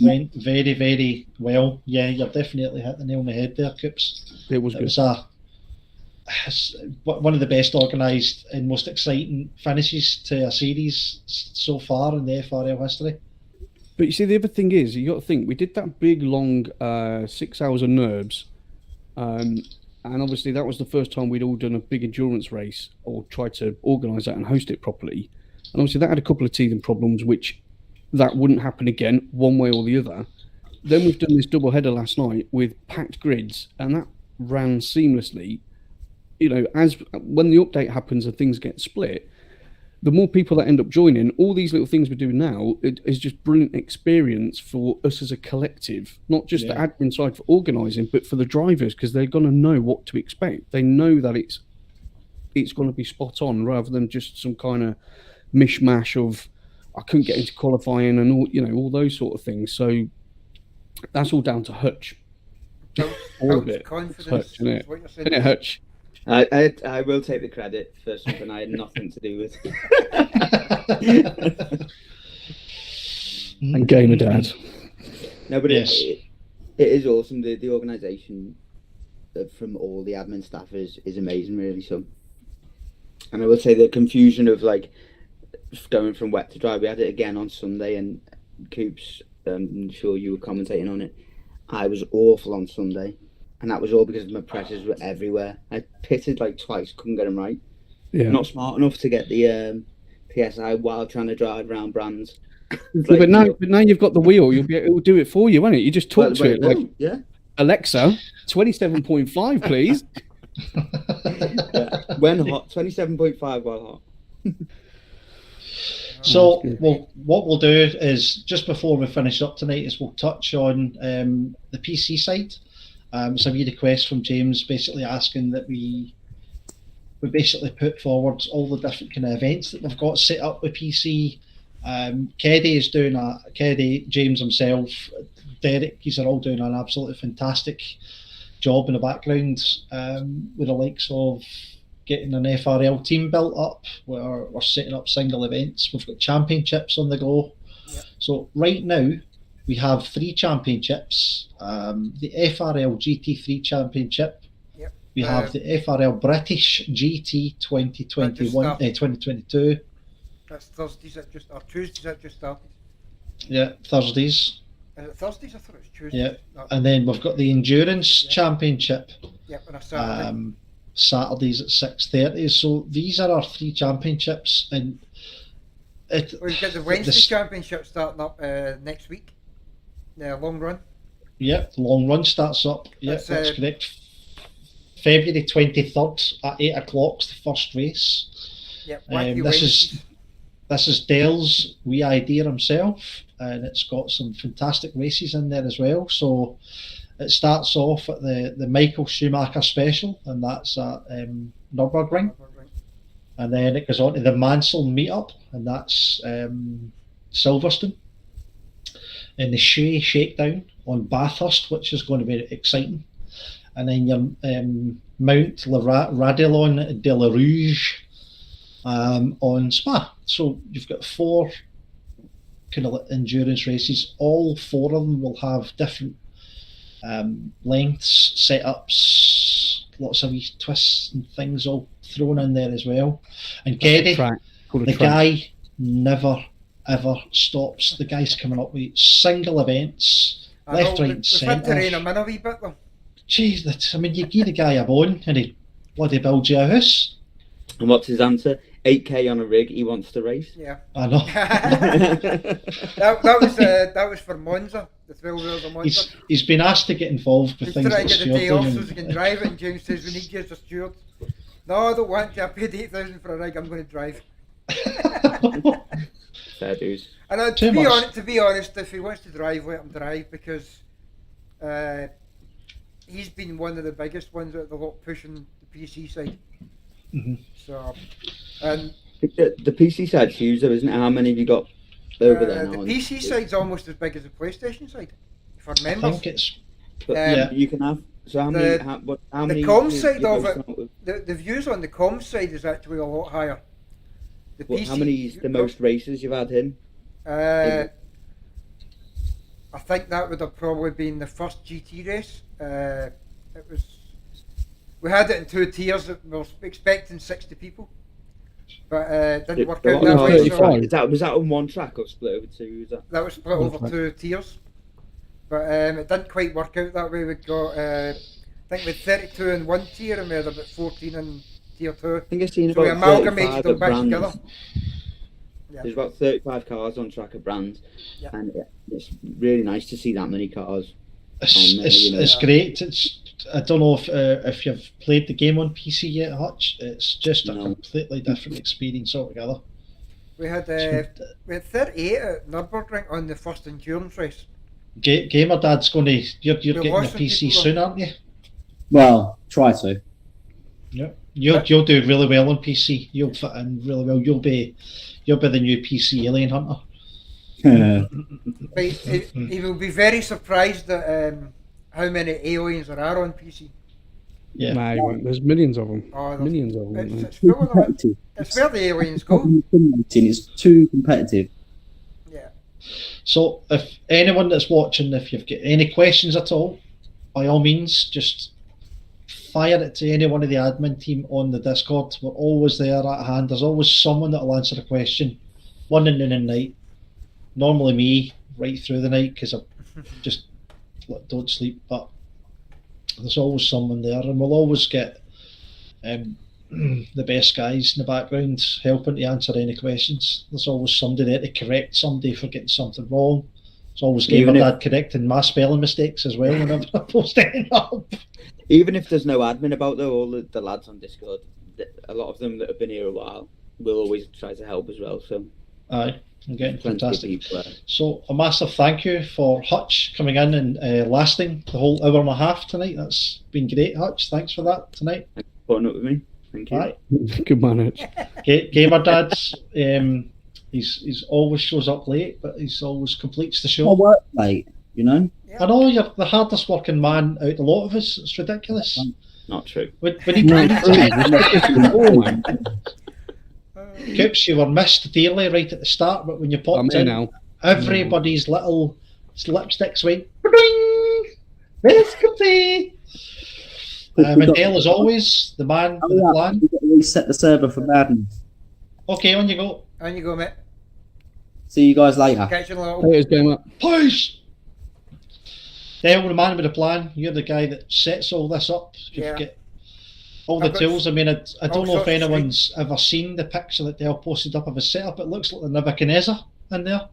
went very, very well. Yeah, you've definitely hit the nail on the head there, Coops. It was It good. was one of the best organised and most exciting finishes to a series so far in the FRL history. But you see, the other thing is, you got to think, we did that big, long 6 hours of NERBs. And obviously that was the first time we'd all done a big endurance race or tried to organise that and host it properly. And obviously that had a couple of teething problems, which that wouldn't happen again, one way or the other. Then we've done this double header last night with packed grids, and that ran seamlessly. You know, as when the update happens and things get split, the more people that end up joining, all these little things we're doing now, it is just brilliant experience for us as a collective, not just the admin side for organising, but for the drivers, because they're going to know what to expect. They know that it's going to be spot on rather than just some kind of mishmash of I couldn't get into qualifying and all those sort of things. So that's all down to Hutch. All of it. Confidence, Hutch, isn't it? is what you're saying. Isn't it, Hutch? I will take the credit for something I had nothing to do with. And Gamer Dad. No, but Yes. it is awesome. The organisation from all the admin staff is amazing, really. So, and I would say the confusion of like going from wet to dry. We had it again on Sunday, and Coops, I'm sure you were commentating on it. I was awful on Sunday, and that was all because my pressures were everywhere. I pitted like twice, couldn't get them right. Yeah. Not smart enough to get the PSI while trying to drive around brands. But now you've got the wheel. It will do it for you, won't it? You just talk to it like, yeah. Alexa, 27.5, please. When hot, 27.5 while hot. So, what we'll do is, just before we finish up tonight, is we'll touch on the PC side. Some requests from James basically asking that we basically put forward all the different kind of events that we've got set up with PC. Keddy is doing Keddy, James himself, Derek, these are all doing an absolutely fantastic job in the background with the likes of getting an FRL team built up. We're setting up single events. We've got championships on the go. Yep. So right now we have 3 championships. The FRL GT3 championship. Yep. We have the FRL British GT 2022. That's Thursdays that just, or Tuesdays that just started. Yeah, Thursdays. Is it Thursdays? I thought it was Tuesdays. Yeah, No. and then we've got the Endurance Championship. Yep, on a Saturday. Saturdays at 6:30. So these are our 3 championships, and We've got the Wednesday Championship starting up next week. The long run. Yep, the long run starts up. Yep, that's correct. February 23rd at 8 o'clock, the first race. Yep, this is Dale's wee idea himself, and it's got some fantastic races in there as well. So it starts off at the Michael Schumacher Special, and that's at Nürburgring. And then it goes on to the Mansell Meetup, and that's Silverstone. And the Shui Shakedown on Bathurst, which is going to be exciting. And then your Mount Radillon de la Rouge on Spa. So you've got 4 kind of endurance races. All 4 of them will have different lengths, setups, lots of wee twists and things all thrown in there as well. And Geddy, the guy never ever stops. The guy's coming up with single events, left, right, and centre. We've had to rein him in a wee bit though. Jeez, I mean, you give the guy a bone and he bloody builds you a house. And what's his answer? 8k on a rig. He wants to race. Yeah, I know. that was for Monza, the 12 hours of Monza. He's been asked to get involved with He's things trying like to get the day off stewarding so he can drive it, and James says we need you as a steward. No, I don't want you. I paid 8,000 for a rig. I'm going to drive. Fair dues. And to be honest, if he wants to drive, let him drive, because he's been one of the biggest ones out of the lot pushing the PC side. Mm-hmm. So, and the PC side's huge, though, isn't it? How many have you got over there now? The PC side's almost as big as the PlayStation side for members. I think it's. You can have. So how many? How many? The comms side of it, the views on the comms side is actually a lot higher. The PC, how many is the most races you've had in? I think that would have probably been the first GT race. It was. We had it in 2 tiers. We were expecting 60 people, but it didn't work out that way. So was that on one track or split over 2? That was split over 2 tiers, but it didn't quite work out that way. We got, I think, we had 32 in one tier and we had about 14 in tier 2. I think I've seen so about we amalgamated them back brands. together. Yeah. There's about 35 cars on track of brands, and it's really nice to see that many cars. It's great. I don't know if you've played the game on PC yet, Hutch. It's just a completely different experience altogether. We had 38 at Nürburgring on the first endurance race. Gamer Dad's going to. You're getting a PC soon, aren't you? Well, try to. Yeah, you'll do really well on PC. You'll fit in really well. You'll be the new PC alien hunter. He will be very surprised at how many aliens there are on PC. Yeah, there's millions of them. Oh, millions of them. It's full of them. It's where the aliens go. It's too competitive. Yeah. So if anyone that's watching, if you've got any questions at all, by all means, just fire it to any one of the admin team on the Discord. We're always there at hand. There's always someone that will answer a question, morning, noon, and night. Normally me, right through the night, because I just don't sleep. But there's always someone there, and we'll always get the best guys in the background helping to answer any questions. There's always somebody there to correct somebody for getting something wrong. There's always Gamer Dad correcting my spelling mistakes as well whenever I post anything up. Even if there's no admin about though, all the lads on Discord, a lot of them that have been here a while will always try to help as well. So aye, I'm getting plenty of fantastic. people there. So a massive thank you for Hutch coming in and lasting the whole hour and a half tonight. That's been great, Hutch. Thanks for that tonight. Thanks for putting up with me. Thank you. Right. Good man, Hitch. Gamer Dad's he's always shows up late, but he's always completes the I show. work late, you know. I know you're the hardest working man out of a lot of us. It's ridiculous. Not true. When he Coops, you were missed dearly right at the start, but when you I'm popped here in, now. everybody's little lipsticks went bing. Welcome to. And Dale, as always, the man with the plan. We've got to reset the server for Madden. Okay, on you go. On you go, mate. See you guys later. Catch you in a little. Here's Gamer. Peace. Dale, the man with the plan. You're the guy that sets all this up. You Yeah. get all the I've got tools. I mean, I all don't know if sorts of anyone's ever seen the picture that Dale posted up of his setup. It looks like the Nebuchadnezzar in there.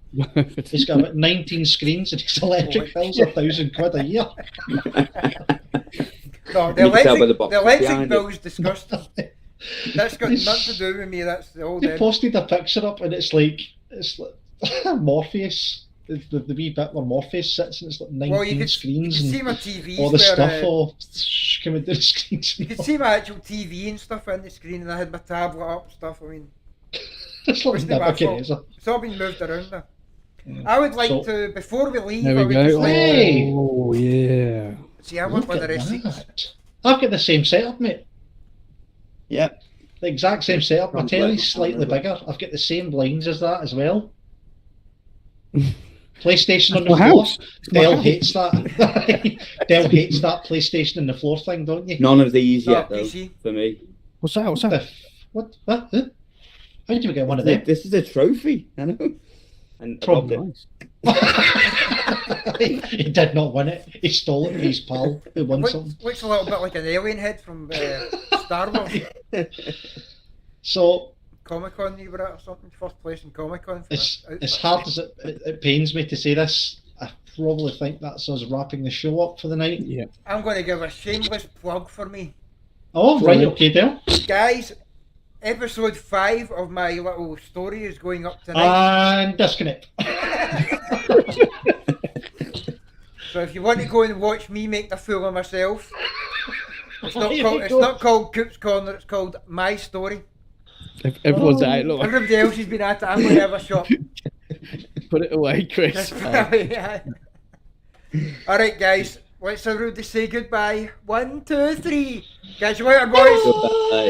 He's got about 19 screens and his electric bill's £1,000 a year. No, You can tell by the box electric behind it. bill is disgusting. That's got nothing to do with me. That's the old He end. posted a picture up and it's like Morpheus. The wee bit where Morpheus sits and it's like 19 Well, you could screens see and my TV. all the stuff all coming down the screens. You could see my actual TV and stuff on the screen, and I had my tablet up and stuff. I mean, It's like wasn't it my fault? Nebuchadnezzar. It's all been moved around now. Yeah. I would like So- to, before we leave, There I we would just go. like Hey! Oh, yeah. see, I want Look one of the at receipts. that. I've got the same setup, mate. Yep. The exact same setup. My Sounds telly's like- slightly bigger. I've got the same blinds as that as well. PlayStation on the My floor. house. It's my Dale house. hates that. Dale hates that PlayStation on the floor thing, don't you? None of these No, yet though PC. for me. What's that? What's The that? f- What? Huh? How did you get one of them? This is a trophy, I know. And I From- loved it. Nice. He did not win it. He stole it from his pal who won something. Looks a little bit like an alien head from Star Wars. So Comic Con you were at or something, first place in Comic Con. as hard as it pains me to say this, I probably think that's us wrapping the show up for the night. Yeah. I'm going to give a shameless plug for me. Oh, right, okay, Dale. Guys, episode 5 of my little story is going up tonight. And disconnect. So if you want to go and watch me make the fool of myself, it's not There called, you it's go. not called Coop's Corner, it's called My Story. Everyone's at it. Look, Everybody else has been at it, I'm going to have a shot. put it away, Chris. Alright guys, let's everybody say goodbye. 1, 2, 3. Catch you later boys. Goodbye.